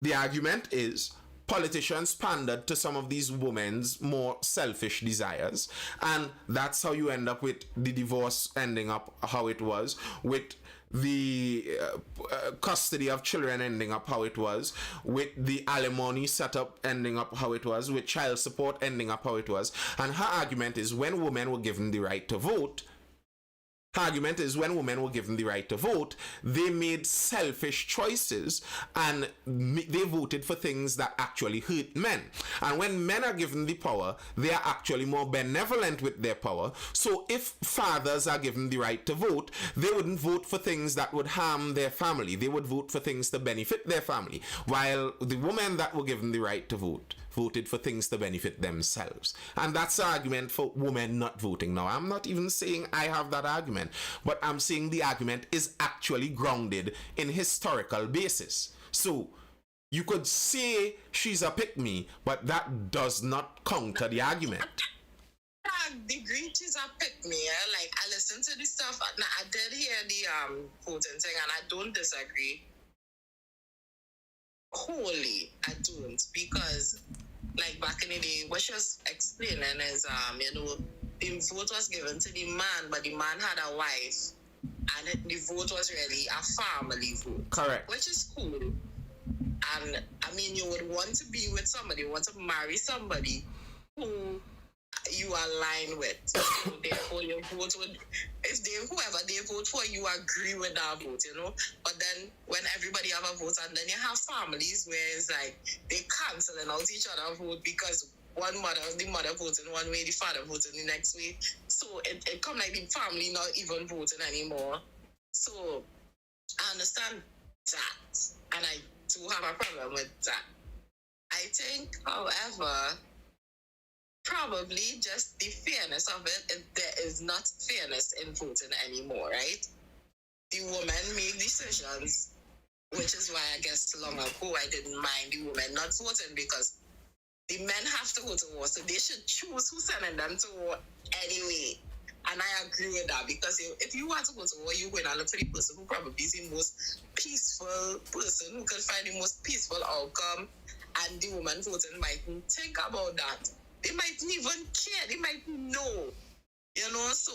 S1: the argument is politicians pandered to some of these women's more selfish desires, and that's how you end up with the divorce ending up how it was, with the custody of children ending up how it was, with the alimony setup ending up how it was, with child support ending up how it was. And her argument is when women were given the right to vote, they made selfish choices and they voted for things that actually hurt men. And when men are given the power, they are actually more benevolent with their power. So if fathers are given the right to vote, they wouldn't vote for things that would harm their family. They would vote for things to benefit their family. While the women that were given the right to vote voted for things to benefit themselves. And that's the argument for women not voting. Now, I'm not even saying I have that argument, but I'm saying the argument is actually grounded in historical basis. So, you could say she's a pick-me, but that does not counter the argument.
S2: I agree she's a pick-me. Like, I listened to the stuff, and I did hear the voting thing, and I don't disagree wholly. I don't, because like back in the day, what she was explaining is, the vote was given to the man, but the man had a wife, and the vote was really a family vote.
S1: Correct.
S2: Which is cool. And I mean, you would want to be with somebody, you want to marry somebody who you align with. So therefore, your vote would, whoever they vote for, you agree with that vote, But then when everybody have a vote, and then you have families where it's like they canceling out each other's vote because the mother voting one way, the father voting the next way. So it come like the family not even voting anymore. So I understand that, and I do have a problem with that. I think, however, probably just the fairness of it, there is not fairness in voting anymore, right? The women make decisions, which is why I guess long ago I didn't mind the women not voting, because the men have to go to war, so they should choose who's sending them to war anyway. And I agree with that, because if you want to go to war, you're going to look for the person who probably is the most peaceful person, who can find the most peaceful outcome. And the woman voting mightn't think about that. They mightn't even care. They might know. So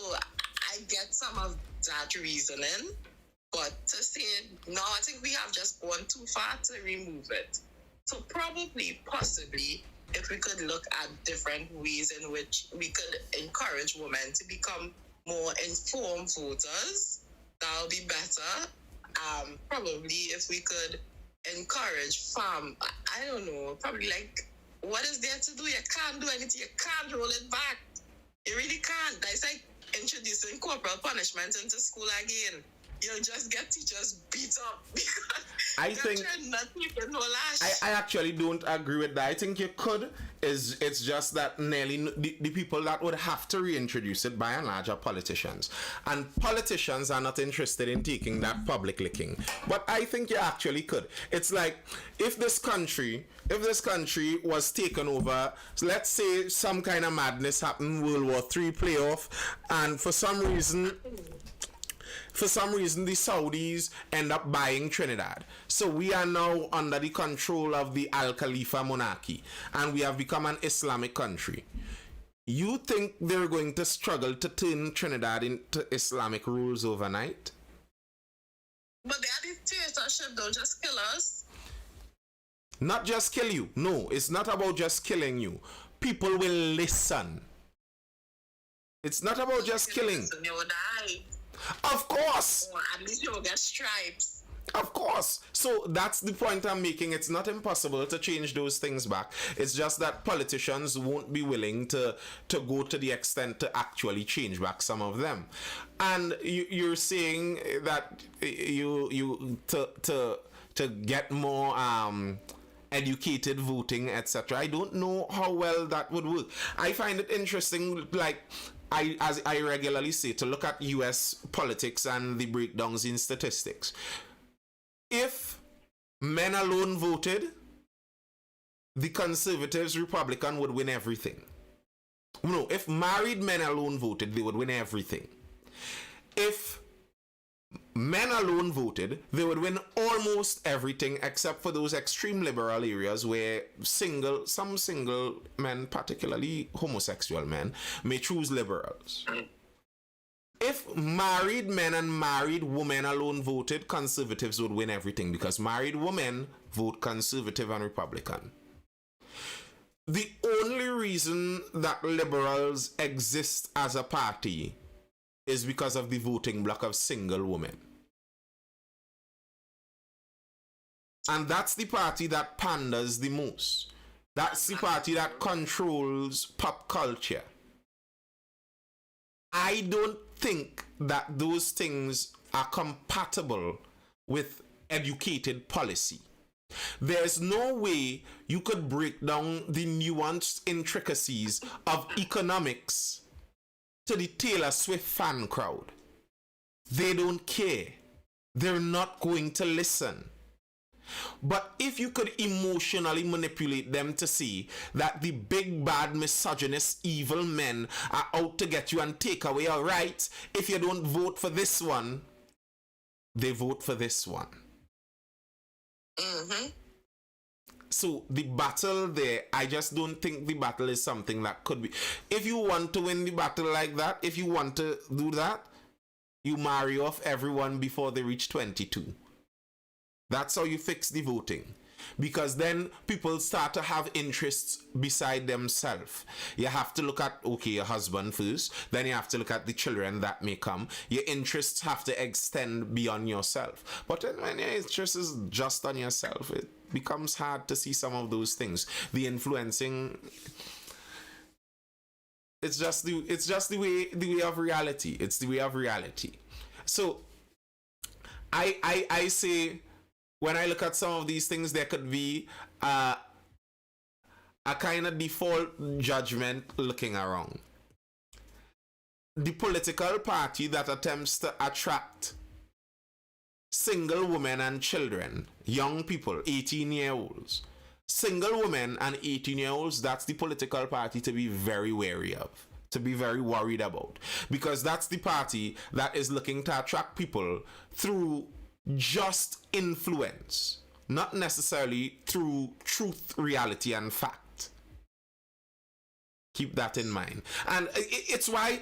S2: I get some of that reasoning. But to say, no, I think we have just gone too far to remove it. So probably, possibly, if we could look at different ways in which we could encourage women to become more informed voters, that would be better. Probably if we could encourage I don't know, probably like, what is there to do? You can't do anything. You can't roll it back. You really can't. That's like introducing corporal punishment into school again. You'll just get teachers beat up because
S1: I think I actually don't agree with that. I think you could. It's just that nearly the people that would have to reintroduce it by and large are politicians. And politicians are not interested in taking that public licking. But I think you actually could. It's like if this country was taken over, so let's say some kind of madness happened, World War III playoff, and for some reason the Saudis end up buying Trinidad. So we are now under the control of the Al Khalifa monarchy, and we have become an Islamic country. You think they're going to struggle to turn Trinidad into Islamic rules overnight?
S2: But they are the dictatorship, they'll just kill us.
S1: Not just kill you. No, it's not about just killing you. People will listen. It's not about just killing.
S2: Listen, you will die.
S1: Of course.
S2: Or at least you'll get stripes.
S1: Of course. So that's the point I'm making. It's not impossible to change those things back. It's just that politicians won't be willing to go to the extent to actually change back some of them. And you're saying that you to get more educated voting, etc. I don't know how well that would work. I find it interesting, like as I regularly say, to look at US politics and the breakdowns in statistics. If men alone voted, the conservatives, Republican would win everything. No, if married men alone voted, they would win everything. If men alone voted, they would win almost everything except for those extreme liberal areas where some single men, particularly homosexual men, may choose liberals. If married men and married women alone voted, conservatives would win everything because married women vote conservative and Republican. The only reason that liberals exist as a party is because of the voting bloc of single women. And that's the party that panders the most. That's the party that controls pop culture. I don't think that those things are compatible with educated policy. There's no way you could break down the nuanced intricacies of economics to the Taylor Swift fan crowd. They don't care. They're not going to listen. But if you could emotionally manipulate them to see that the big bad misogynist evil men are out to get you and take away your rights, if you don't vote for this one, they vote for this one.
S2: Mm-hmm.
S1: So the battle there, I just don't think the battle is something that could be. If you want to win the battle like that, if you want to do that, you marry off everyone before they reach 22. That's how you fix the voting. Because then people start to have interests beside themselves. You have to look at, okay, your husband first. Then you have to look at the children that may come. Your interests have to extend beyond yourself. But then when your interest is just on yourself, it becomes hard to see some of those things. The influencing. It's just the way of reality. It's the way of reality. So I say, when I look at some of these things, there could be a kind of default judgment looking around. The political party that attempts to attract single women and children, young people, 18-year-olds, single women and 18-year-olds, that's the political party to be very wary of, to be very worried about. Because that's the party that is looking to attract people through just influence, not necessarily through truth, reality, and fact. Keep that in mind. And it's why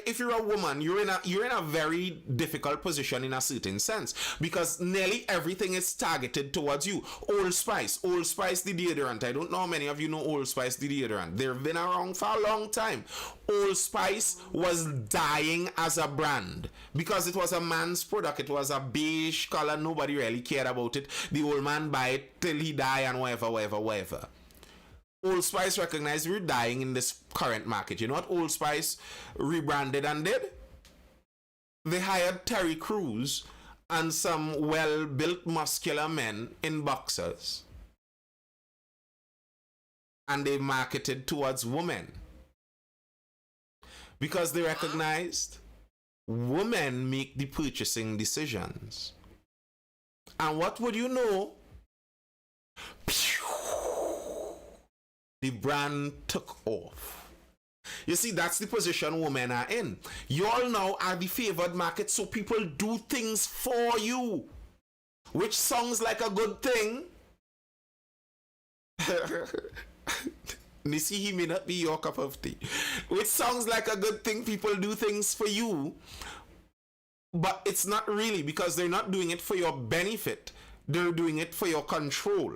S1: if you're a woman, you're in a very difficult position in a certain sense, because nearly everything is targeted towards you. Old Spice the deodorant. I don't know how many of you know Old Spice the deodorant. They've been around for a long time. Old Spice was dying as a brand because it was a man's product. It was a beige color. Nobody really cared about it. The old man buy it till he die and whatever. Old Spice recognized we're dying in this current market. You know what Old Spice rebranded and did? They hired Terry Crews and some well-built muscular men in boxers, and they marketed towards women because they recognized women make the purchasing decisions. And what would you know? The brand took off. You see, that's the position women are in. You all now are the favored market, so people do things for you, which sounds like a good thing. You see, he may not be your cup of tea. Which sounds like a good thing. People do things for you, but it's not really, because they're not doing it for your benefit. They're doing it for your control.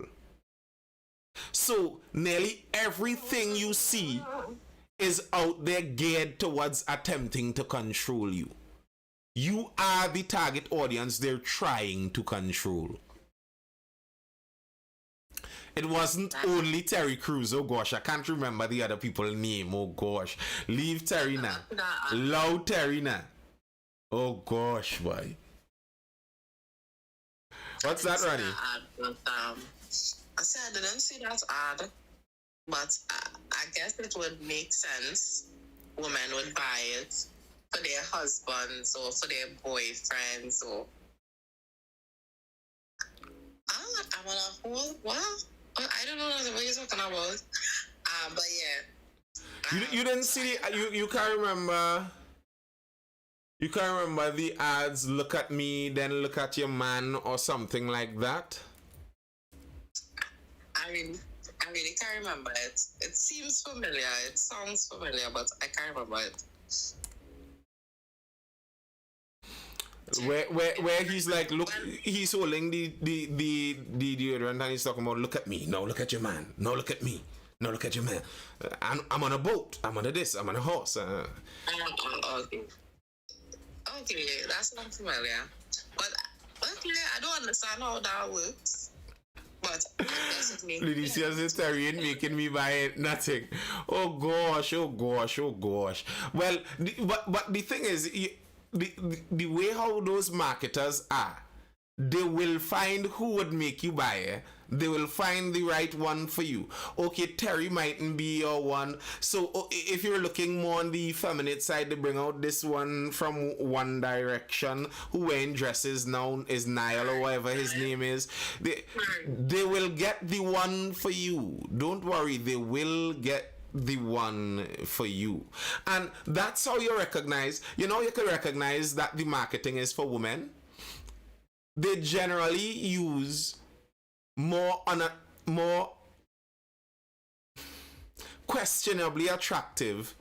S1: So nearly everything you see is out there geared towards attempting to control you. You are the target audience they're trying to control. It wasn't only Terry Crews. Oh gosh, I can't remember the other people's name. Oh gosh. Leave Terry now. Loud Terry now. Oh gosh, boy. What's that, Ronnie?
S2: I said I didn't see that ad, but I guess it would make sense. Women would buy it for their husbands or for their boyfriends, or I'm on a whole what? I don't know what you're talking about. But yeah.
S1: You didn't see you can't remember. You can't remember the ads. Look at me, then look at your man, or something like that.
S2: I really can't remember it. It seems familiar. It sounds familiar, but I can't remember it.
S1: Where he's like, look, he's holding the deodorant and he's talking about, look at me, no, look at your man, no, look at me, no, look at your man. I'm on a boat, I'm on a this, I'm on a horse.
S2: Okay, that's not familiar. But okay, I don't understand how that works. But
S1: Leticia says Terry ain't making me buy nothing. Oh gosh. Well, but the thing is, the way how those marketers are, they will find who would make you buy it. They will find the right one for you. Okay, Terry mightn't be your one. So if you're looking more on the feminine side, they bring out this one from One Direction, who wearing dresses now is Niall or whatever his name is. They will get the one for you. Don't worry, they will get the one for you. And that's how you recognize, you can recognize that the marketing is for women. They generally use more questionably attractive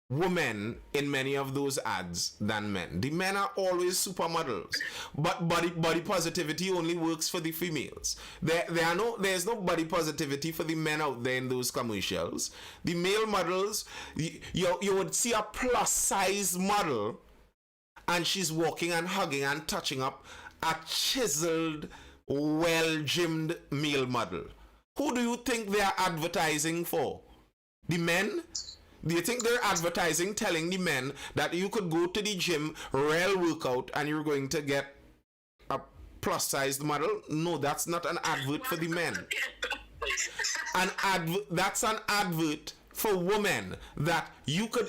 S1: women in many of those ads than men. The men are always supermodels, but body positivity only works for the females. There's no body positivity for the men out there in those commercials. The male models, you would see a plus size model, and she's walking and hugging and touching up a chiseled, well-gymmed male model. Who do you think they are advertising for? The men? Do you think they're advertising, telling the men that you could go to the gym, real workout, and you're going to get a plus-sized model? No, that's not an advert for the men. That's an advert for women, that you could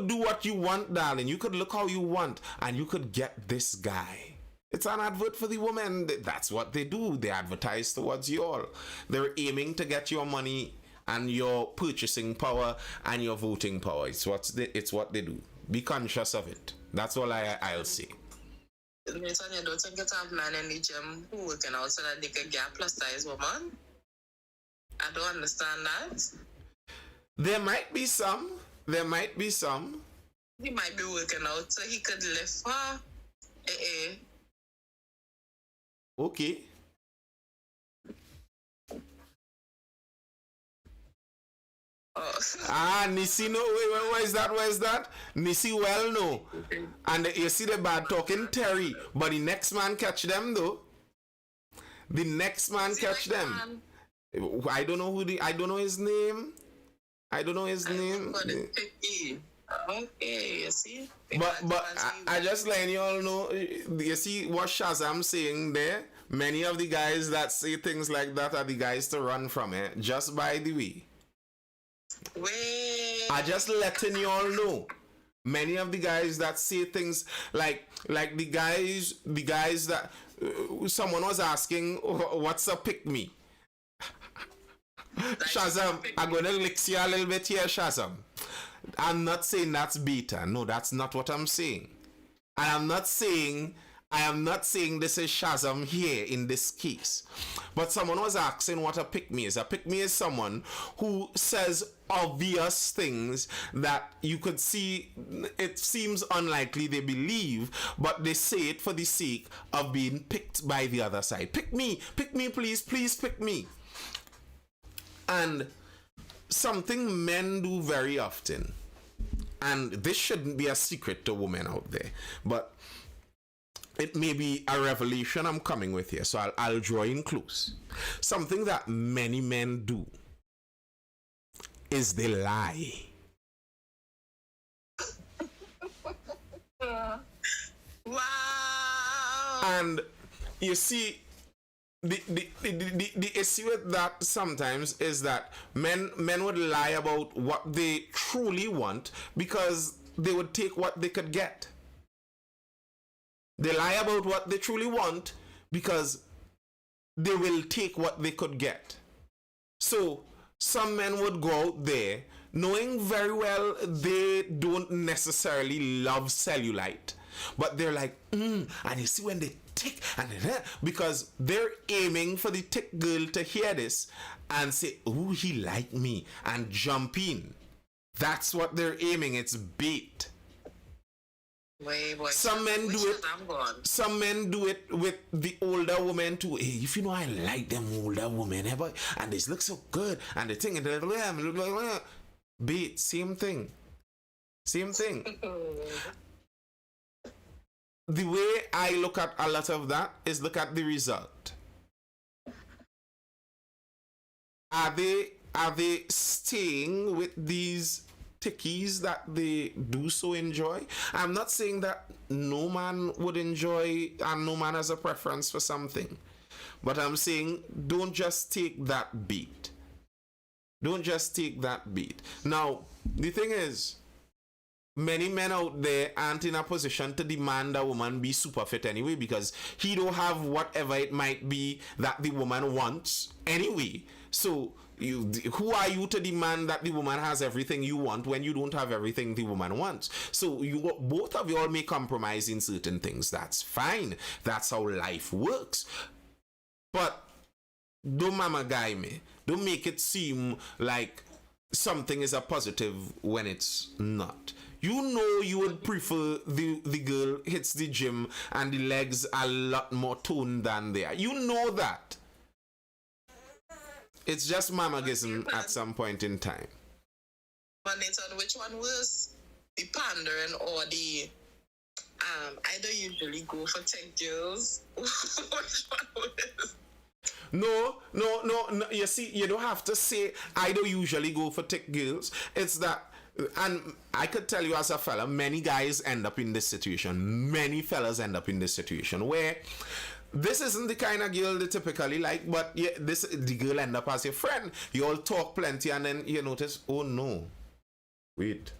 S1: do what you want, darling. You could look how you want, and you could get this guy. It's an advert for the women. That's what they do. They advertise towards you all. They're aiming to get your money and your purchasing power and your voting power. It's what they do. Be conscious of it. That's all I'll say.
S2: Miss Anya, don't think it have man in the gym who working out so that they can get plus size woman. I don't understand that.
S1: There might be some. He might be
S2: working out so he could lift her.
S1: Okay. Nisi, no, where is that? Nisi, well, no. And you see the bad talking Terry, but the next man catch them, though. The next man catch them. I don't know his name.
S2: Okay, you see?
S1: But I just letting you all know, you see what Shazam saying there? Many of the guys that say things like that are the guys to run from, just by the way. I just letting you all know. Many of the guys that say things like the guys that someone was asking, what's a pick me? Shazam, I'm gonna lick you a little bit here, Shazam. I'm not saying that's beta. No, that's not what I'm saying. I am not saying this is Shazam here in this case. But someone was asking what a pick-me is. A pick-me is someone who says obvious things that you could see, it seems unlikely they believe, but they say it for the sake of being picked by the other side. Pick me, please pick me. And something men do very often, and this shouldn't be a secret to women out there, but it may be a revelation I'm coming with here, so I'll draw in close. Something that many men do is they lie.
S2: Wow.
S1: And you see, the issue with that sometimes is that men would lie about what they truly want because they would take what they could get. They lie about what they truly want because they will take what they could get. So some men would go out there knowing very well they don't necessarily love cellulite, but they're like, and you see when they tick, and because they're aiming for the tick girl to hear this and say, "Oh, he like me," and jump in. That's what they're aiming. It's bait. Some men do it. Some men do it with the older women too. Hey, if you know, I like them older women, and they look so good, and they think, bait. Same thing. The way I look at a lot of that is look at the result. Are they staying with these tickies that they do so enjoy? I'm not saying that no man would enjoy and no man has a preference for something, but I'm saying don't just take that beat. Don't just take that beat. Now, the thing is, many men out there aren't in a position to demand a woman be super fit anyway, because he don't have whatever it might be that the woman wants anyway. So who are you to demand that the woman has everything you want when you don't have everything the woman wants? So both of you all may compromise in certain things. That's fine. That's how life works. But don't mama guy me. Don't make it seem like something is a positive when it's not. You know you would prefer the girl hits the gym and the legs are a lot more toned than they are. You know that. It's just mamagism at some point in time.
S2: But Nathan, which one was the pandering or the I don't usually go for tech girls. Which one was?
S1: No. You see, you don't have to say I don't usually go for tech girls. It's that And I could tell you as a fella, many guys end up in this situation. Many fellas end up in this situation where this isn't the kind of girl they typically like, but yeah, the girl end up as your friend. You all talk plenty, and then you notice, oh no, wait,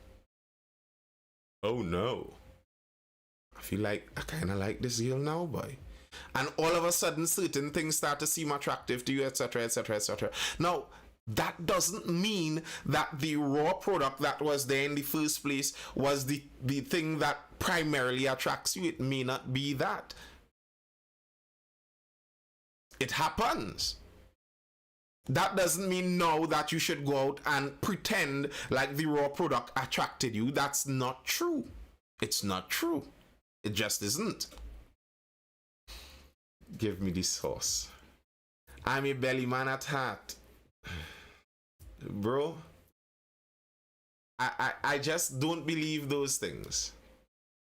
S1: oh no, I feel like I kind of like this girl now, boy. And all of a sudden, certain things start to seem attractive to you, etc., etc., etc. Now, that doesn't mean that the raw product that was there in the first place was the thing that primarily attracts you. It may not be that. It happens. That doesn't mean now that you should go out and pretend like the raw product attracted you. That's not true. It's not true. It just isn't. Give me this sauce. I'm a belly man at heart. Bro, I just don't believe those things.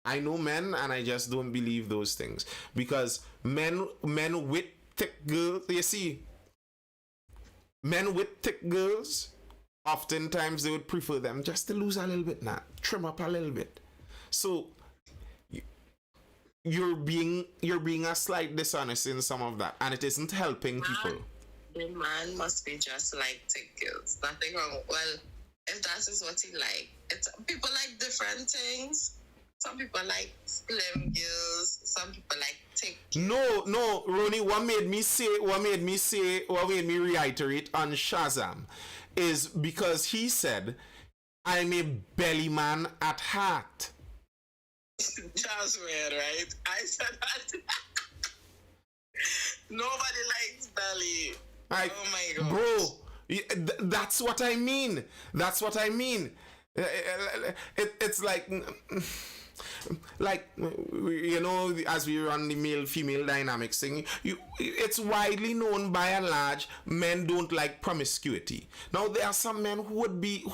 S1: I know men, and I just don't believe those things. Because men with thick girls, you see, men with thick girls, oftentimes they would prefer them just to lose a little bit now, trim up a little bit. So you're being a slight dishonest in some of that, and it isn't helping people.
S2: The man must be just like thick girls. Nothing wrong. Well, if that is what he like, it's people like different things. Some people like slim girls. Some people like thick.
S1: No, Ronnie. What made me reiterate on Shazam is because he said, "I'm a belly man at heart."
S2: Just weird, right? I said that. Nobody likes belly. Oh my God,
S1: bro, that's what I mean. That's what I mean. It's like you know, as we run the male-female dynamics thing, it's widely known by and large men don't like promiscuity. Now there are some men who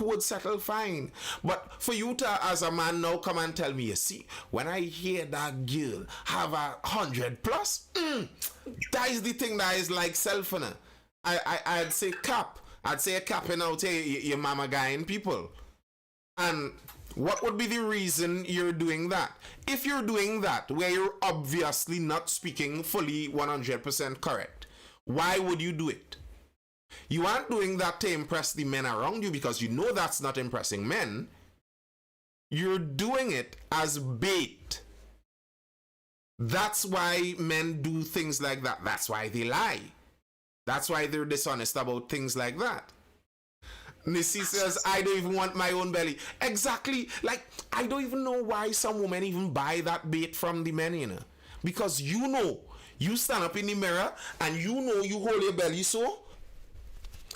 S1: would settle fine, but for you to as a man now come and tell me, you see, when I hear that girl have 100 plus, that is the thing that is like self-honor. I'd say cap. I'd say capping out your mama guy and people. And what would be the reason you're doing that? If you're doing that where you're obviously not speaking fully 100% correct, why would you do it? You aren't doing that to impress the men around you because you know that's not impressing men. You're doing it as bait. That's why men do things like that. That's why they lie. That's why they're dishonest about things like that. Nissy says, I don't even want my own belly. Exactly. Like, I don't even know why some women even buy that bait from the men, you know. Because you know, you stand up in the mirror and you know you hold your belly so,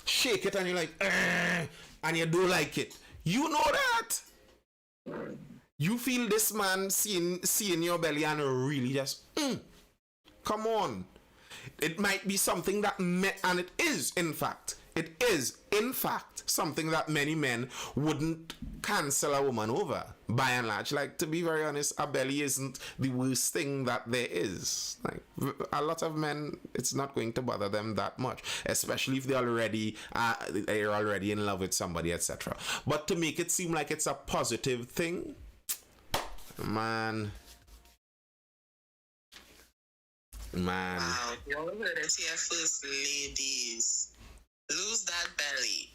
S1: shake it and you're like, and you don't like it. You know that. You feel this man seeing your belly and really just, come on. It might be something that, and it is, in fact, something that many men wouldn't cancel a woman over, by and large. Like, to be very honest, a belly isn't the worst thing that there is. Like, a lot of men, it's not going to bother them that much, especially if they're already in love with somebody, etc. But to make it seem like it's a positive thing, man.
S2: Wow, you all heard it here first, ladies. Lose that belly.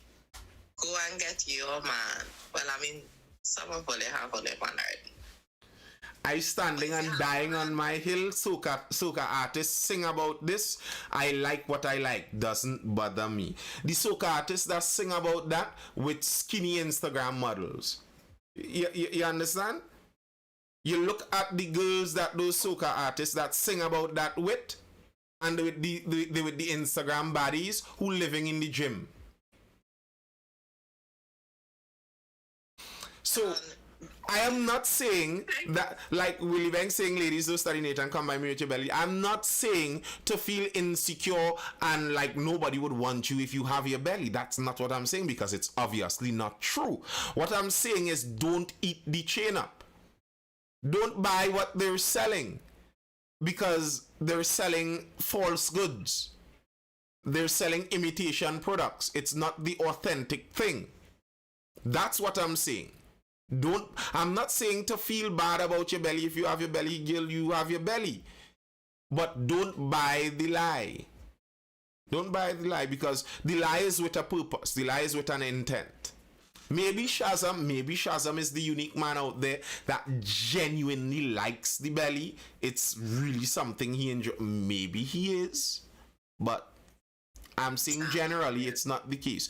S2: Go and get your man. Well, I mean, some of them have on them already.
S1: I standing and dying on my hill. Soca artists sing about this. I like what I like. Doesn't bother me. The soca artists that sing about that with skinny Instagram models. You understand? You look at the girls that those soca artists that sing about that with, and with the Instagram baddies who living in the gym. So I am not saying that, like Willie Banks saying, ladies don't study nature and come by me with your belly. I'm not saying to feel insecure and like nobody would want you if you have your belly. That's not what I'm saying, because it's obviously not true. What I'm saying is, don't eat the chain up. Don't buy what they're selling, because they're selling false goods. They're selling imitation products. It's not the authentic thing. That's what I'm saying. I'm not saying to feel bad about your belly. If you have your belly, girl, you have your belly. But don't buy the lie. Don't buy the lie, because the lie is with a purpose. The lie is with an intent. Maybe Shazam is the unique man out there that genuinely likes the belly. It's really something he enjoys. Maybe he is. But I'm saying generally it's not the case.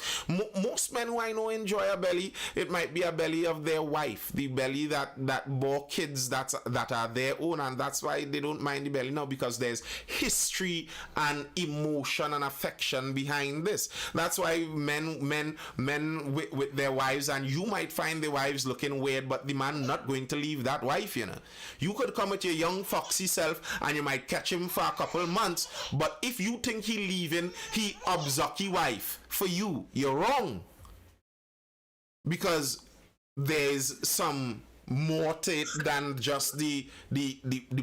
S1: Most men who I know enjoy a belly. It might be a belly of their wife, the belly that bore kids that are their own, and that's why they don't mind the belly now, because there's history and emotion and affection behind this. That's why men with their wives, and you might find the wives looking weird, but the man not going to leave that wife. You could come with your young foxy self and you might catch him for a couple months, but if you think he leaving, he obzucky wife for you, you're wrong, because there's some more to it than just the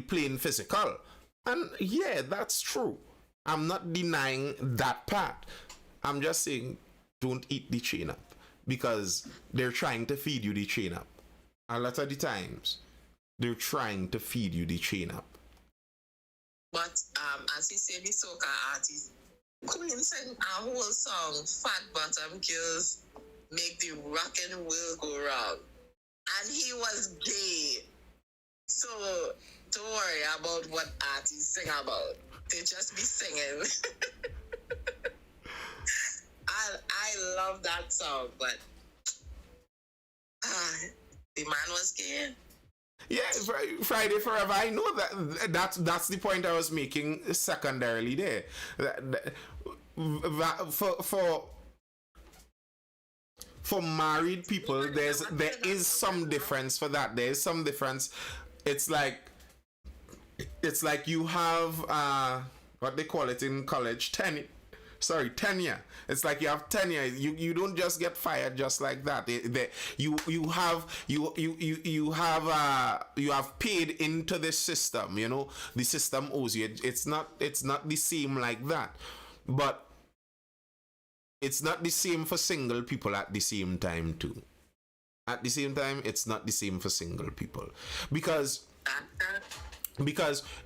S1: plain physical. And yeah, that's true. I'm not denying that part. I'm just saying, don't eat the chain up, because they're trying to feed you the chain up. A lot of the times they're trying to feed you the chain up.
S2: But as he said, the soca artist Queen sang a whole song, Fat Bottom Girls Make the Rockin' World Go Round. And he was gay. So don't worry about what artists sing about. They just be singing. I love that song, but the man was gay.
S1: Yeah, Friday Forever. I know that's the point I was making secondarily there. For married people, there is some difference for that. There is some difference. It's like you have what they call it in college, tenure. It's like you have tenure. You don't just get fired just like that. You have paid into the system. The system owes you. It's not the same like that, but it's not the same for single people at the same time too. At the same time, it's not the same for single people, because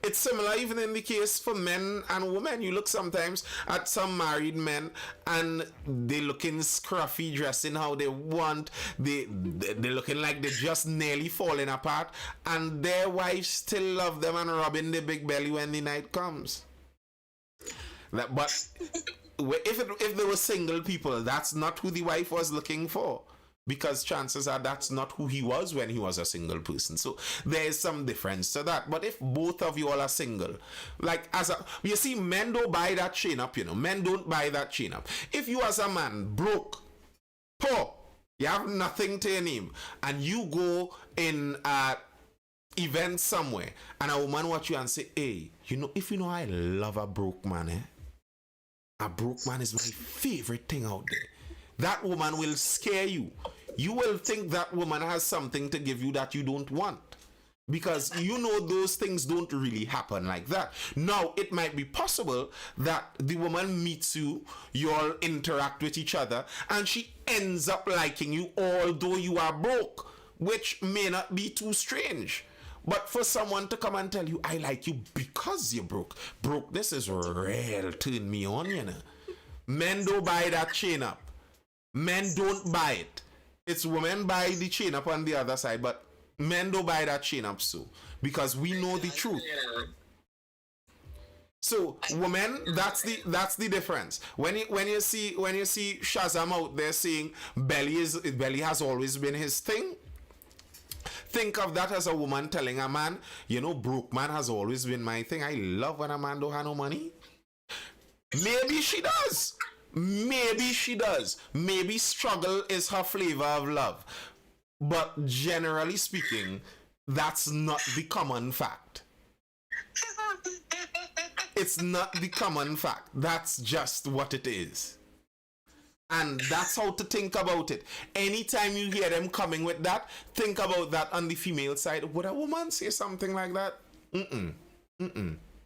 S1: it's similar even in the case for men and women. You look sometimes at some married men and they looking scruffy, dressing how they want, they're looking like they're just nearly falling apart, and their wives still love them and rubbing the big belly when the night comes. But if they were single people, that's not who the wife was looking for, because chances are that's not who he was when he was a single person. So there's some difference to that. But if both of you all are single, like you see, men don't buy that chain up, men don't buy that chain up. If you as a man broke, poor, you have nothing to your name, and you go in event somewhere and a woman watch you and say, hey, if I love a broke man, a broke man is my favorite thing out there. That woman will scare you. You will think that woman has something to give you that you don't want, because those things don't really happen like that. Now, it might be possible that the woman meets you, you all interact with each other, and she ends up liking you although you are broke, which may not be too strange. But for someone to come and tell you, I like you because you're broke, this is real turn me on, Men don't buy that chain up. Men don't buy it. It's women buy the chain up on the other side, but men don't buy that chain up, so because we know the truth. So women, that's the difference. When you see Shazam out there saying belly has always been his thing, think of that as a woman telling a man, broke man has always been my thing. I love when a man don't have no money. Maybe she does. Maybe struggle is her flavor of love. But generally speaking, that's not the common fact. It's not the common fact. That's just what it is. And that's how to think about it. Anytime you hear them coming with that, think about that on the female side. Would a woman say something like that?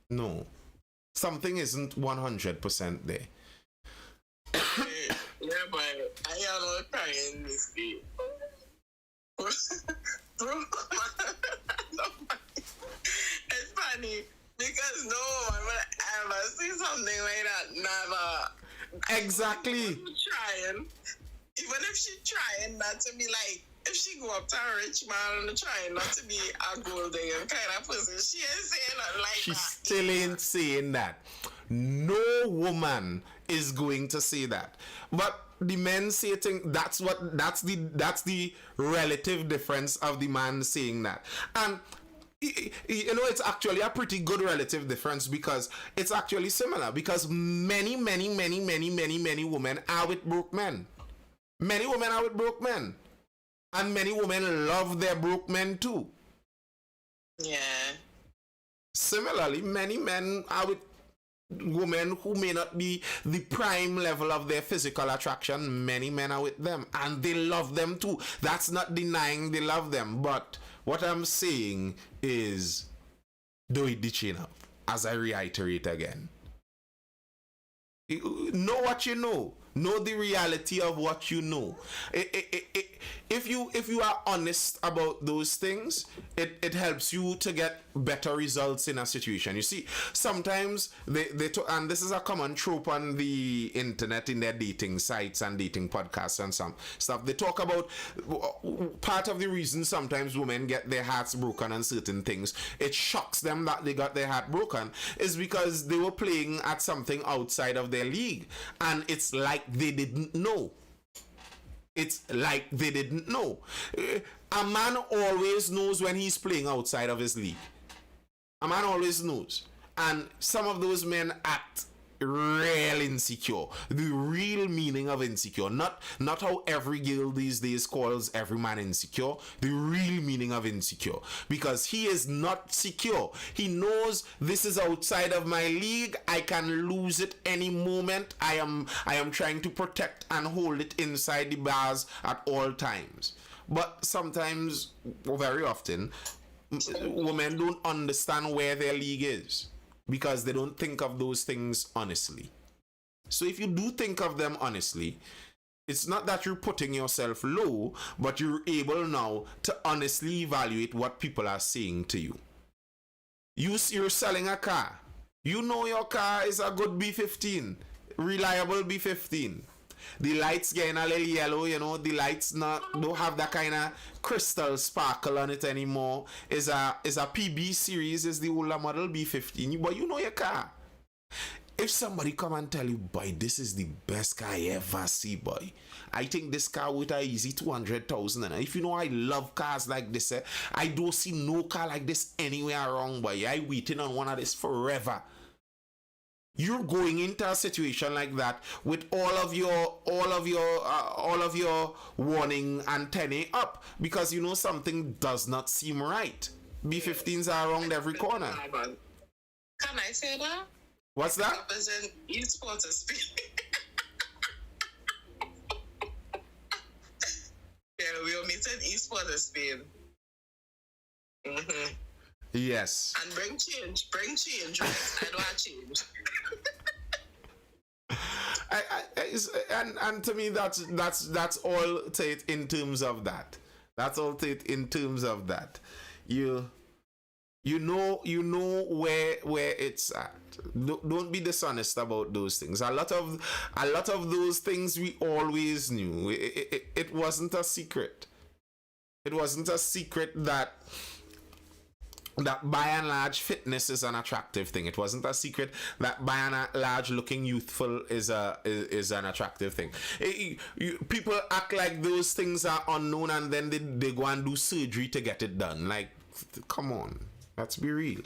S1: No. Something isn't 100% there.
S2: Yeah, but I are not crying, Misty. Bro, it's funny because no one will ever see something like that. Never.
S1: Exactly.
S2: Trying. Even if she trying not to be like, if she go up to a rich man and trying not to be a gold digger kind of person, she ain't saying nothing like
S1: She
S2: that.
S1: still ain't saying that. No woman is going to say that. But the men say things, that's the relative difference of the man saying that. And you know, it's actually a pretty good relative difference because it's actually similar because many women are with broke men. Many women are with broke men. And many women love their broke men too.
S2: Yeah.
S1: Similarly, many men are with women who may not be the prime level of their physical attraction. Many men are with them and they love them too. That's not denying they love them. But what I'm saying is, do it the chin up, as I reiterate again. Know what you know. Know the reality of what you know. If you are honest about those things, it helps you to get better results in a situation. You see, sometimes and this is a common trope on the internet in their dating sites and dating podcasts and some stuff. They talk about part of the reason sometimes women get their hearts broken on certain things. It shocks them that they got their heart broken is because they were playing at something outside of their league, and it's like they didn't know. It's like they didn't know. A man always knows when he's playing outside of his league. A man always knows. And some of those men act real insecure. The real meaning of insecure. Not how every girl these days calls every man insecure. The real meaning of insecure. Because he is not secure. He knows this is outside of my league. I can lose it any moment. I am trying to protect and hold it inside the bars at all times. But sometimes, or very often, women don't understand where their league is. Because they don't think of those things honestly. So if you do think of them honestly, it's not that you're putting yourself low, but you're able now to honestly evaluate what people are saying to you. You're selling a car. You know your car is a good B15, reliable B15. The lights getting a little yellow, you know, the lights don't have that kind of crystal sparkle on it anymore. Is a PB series, is the older model B15, but you know your car. If somebody come and tell you, boy, this is the best car I ever see, boy, I think this car with a easy 200,000, and if you know I love cars like this, I don't see no car like this anywhere around, boy. I waiting on one of this forever. You're going into a situation like that with all of your warning antennae up because you know something does not seem right. B15s are around every corner.
S2: Can I say that?
S1: What's that?
S2: Represent esports speed. Yeah, we'll meet in esports speed. Mm-hmm.
S1: Yes.
S2: And bring change, right? I don't change.
S1: And to me that's all to it in terms of that. That's all to it in terms of that. You know where it's at. Don't be dishonest about those things. A lot of those things we always knew. It wasn't a secret. It wasn't a secret that by and large fitness is an attractive thing. It wasn't a secret that by and large looking youthful is an attractive thing. People act like those things are unknown and then they go and do surgery to get it done. Like, come on, let's be real.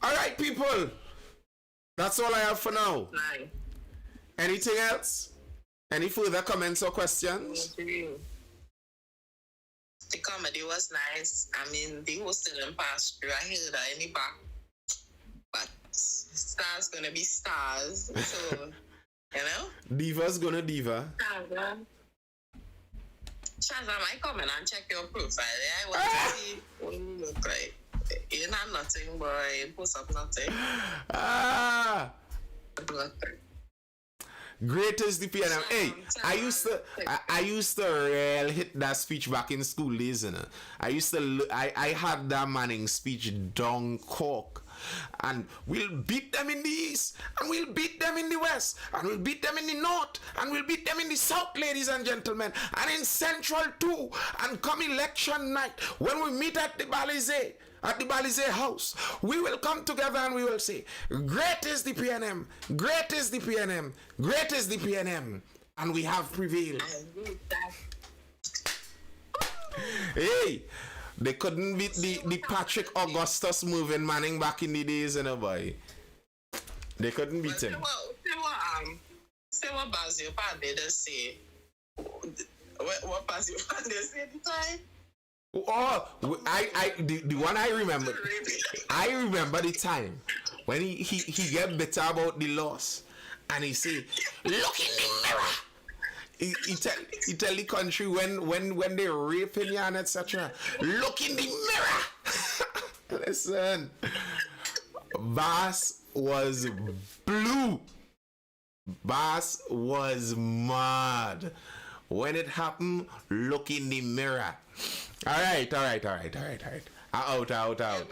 S1: All right, people, that's all I have for now.
S2: Nice.
S1: Anything else? Any further comments or questions?
S2: The comedy was nice. I mean, the host didn't pass through. I heard that any back. But stars gonna be stars. So, you know?
S1: Diva's gonna diva.
S2: Shazam, I come in and check your profile. I want to see what you look like. You not nothing, boy. Post up nothing.
S1: Great is the PNM. Hey, I used to real hit that speech back in school days, you know. I had that Manning speech down cork. And we'll beat them in the east, and we'll beat them in the west, and we'll beat them in the north, and we'll beat them in the south, ladies and gentlemen, and in central too. And come election night, when we meet at the Balizé house, we will come together and we will say, great is the PNM, great is the PNM, great is the PNM, and we have prevailed. Hey, they couldn't beat the Patrick Augustus moving Manning back in the days, you know, boy. They couldn't beat him.
S2: Say what Basil Pande say. What Basil Pande say at the time?
S1: Oh, the one I remember. I remember the time when he get bitter about the loss, and he say, "Look in the mirror." He tell the country when they raping you and etc. Look in the mirror. Listen, Bass was blue. Bass was mad. When it happened, look in the mirror. All right. Out.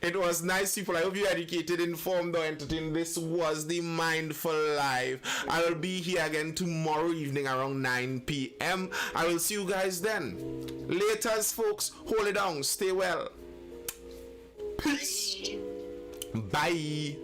S1: It was nice, people. I hope you educated, informed, or entertained. This was the Mindful Live. I will be here again tomorrow evening around 9 p.m. I will see you guys then. Laters, folks. Hold it down. Stay well. Peace. Bye.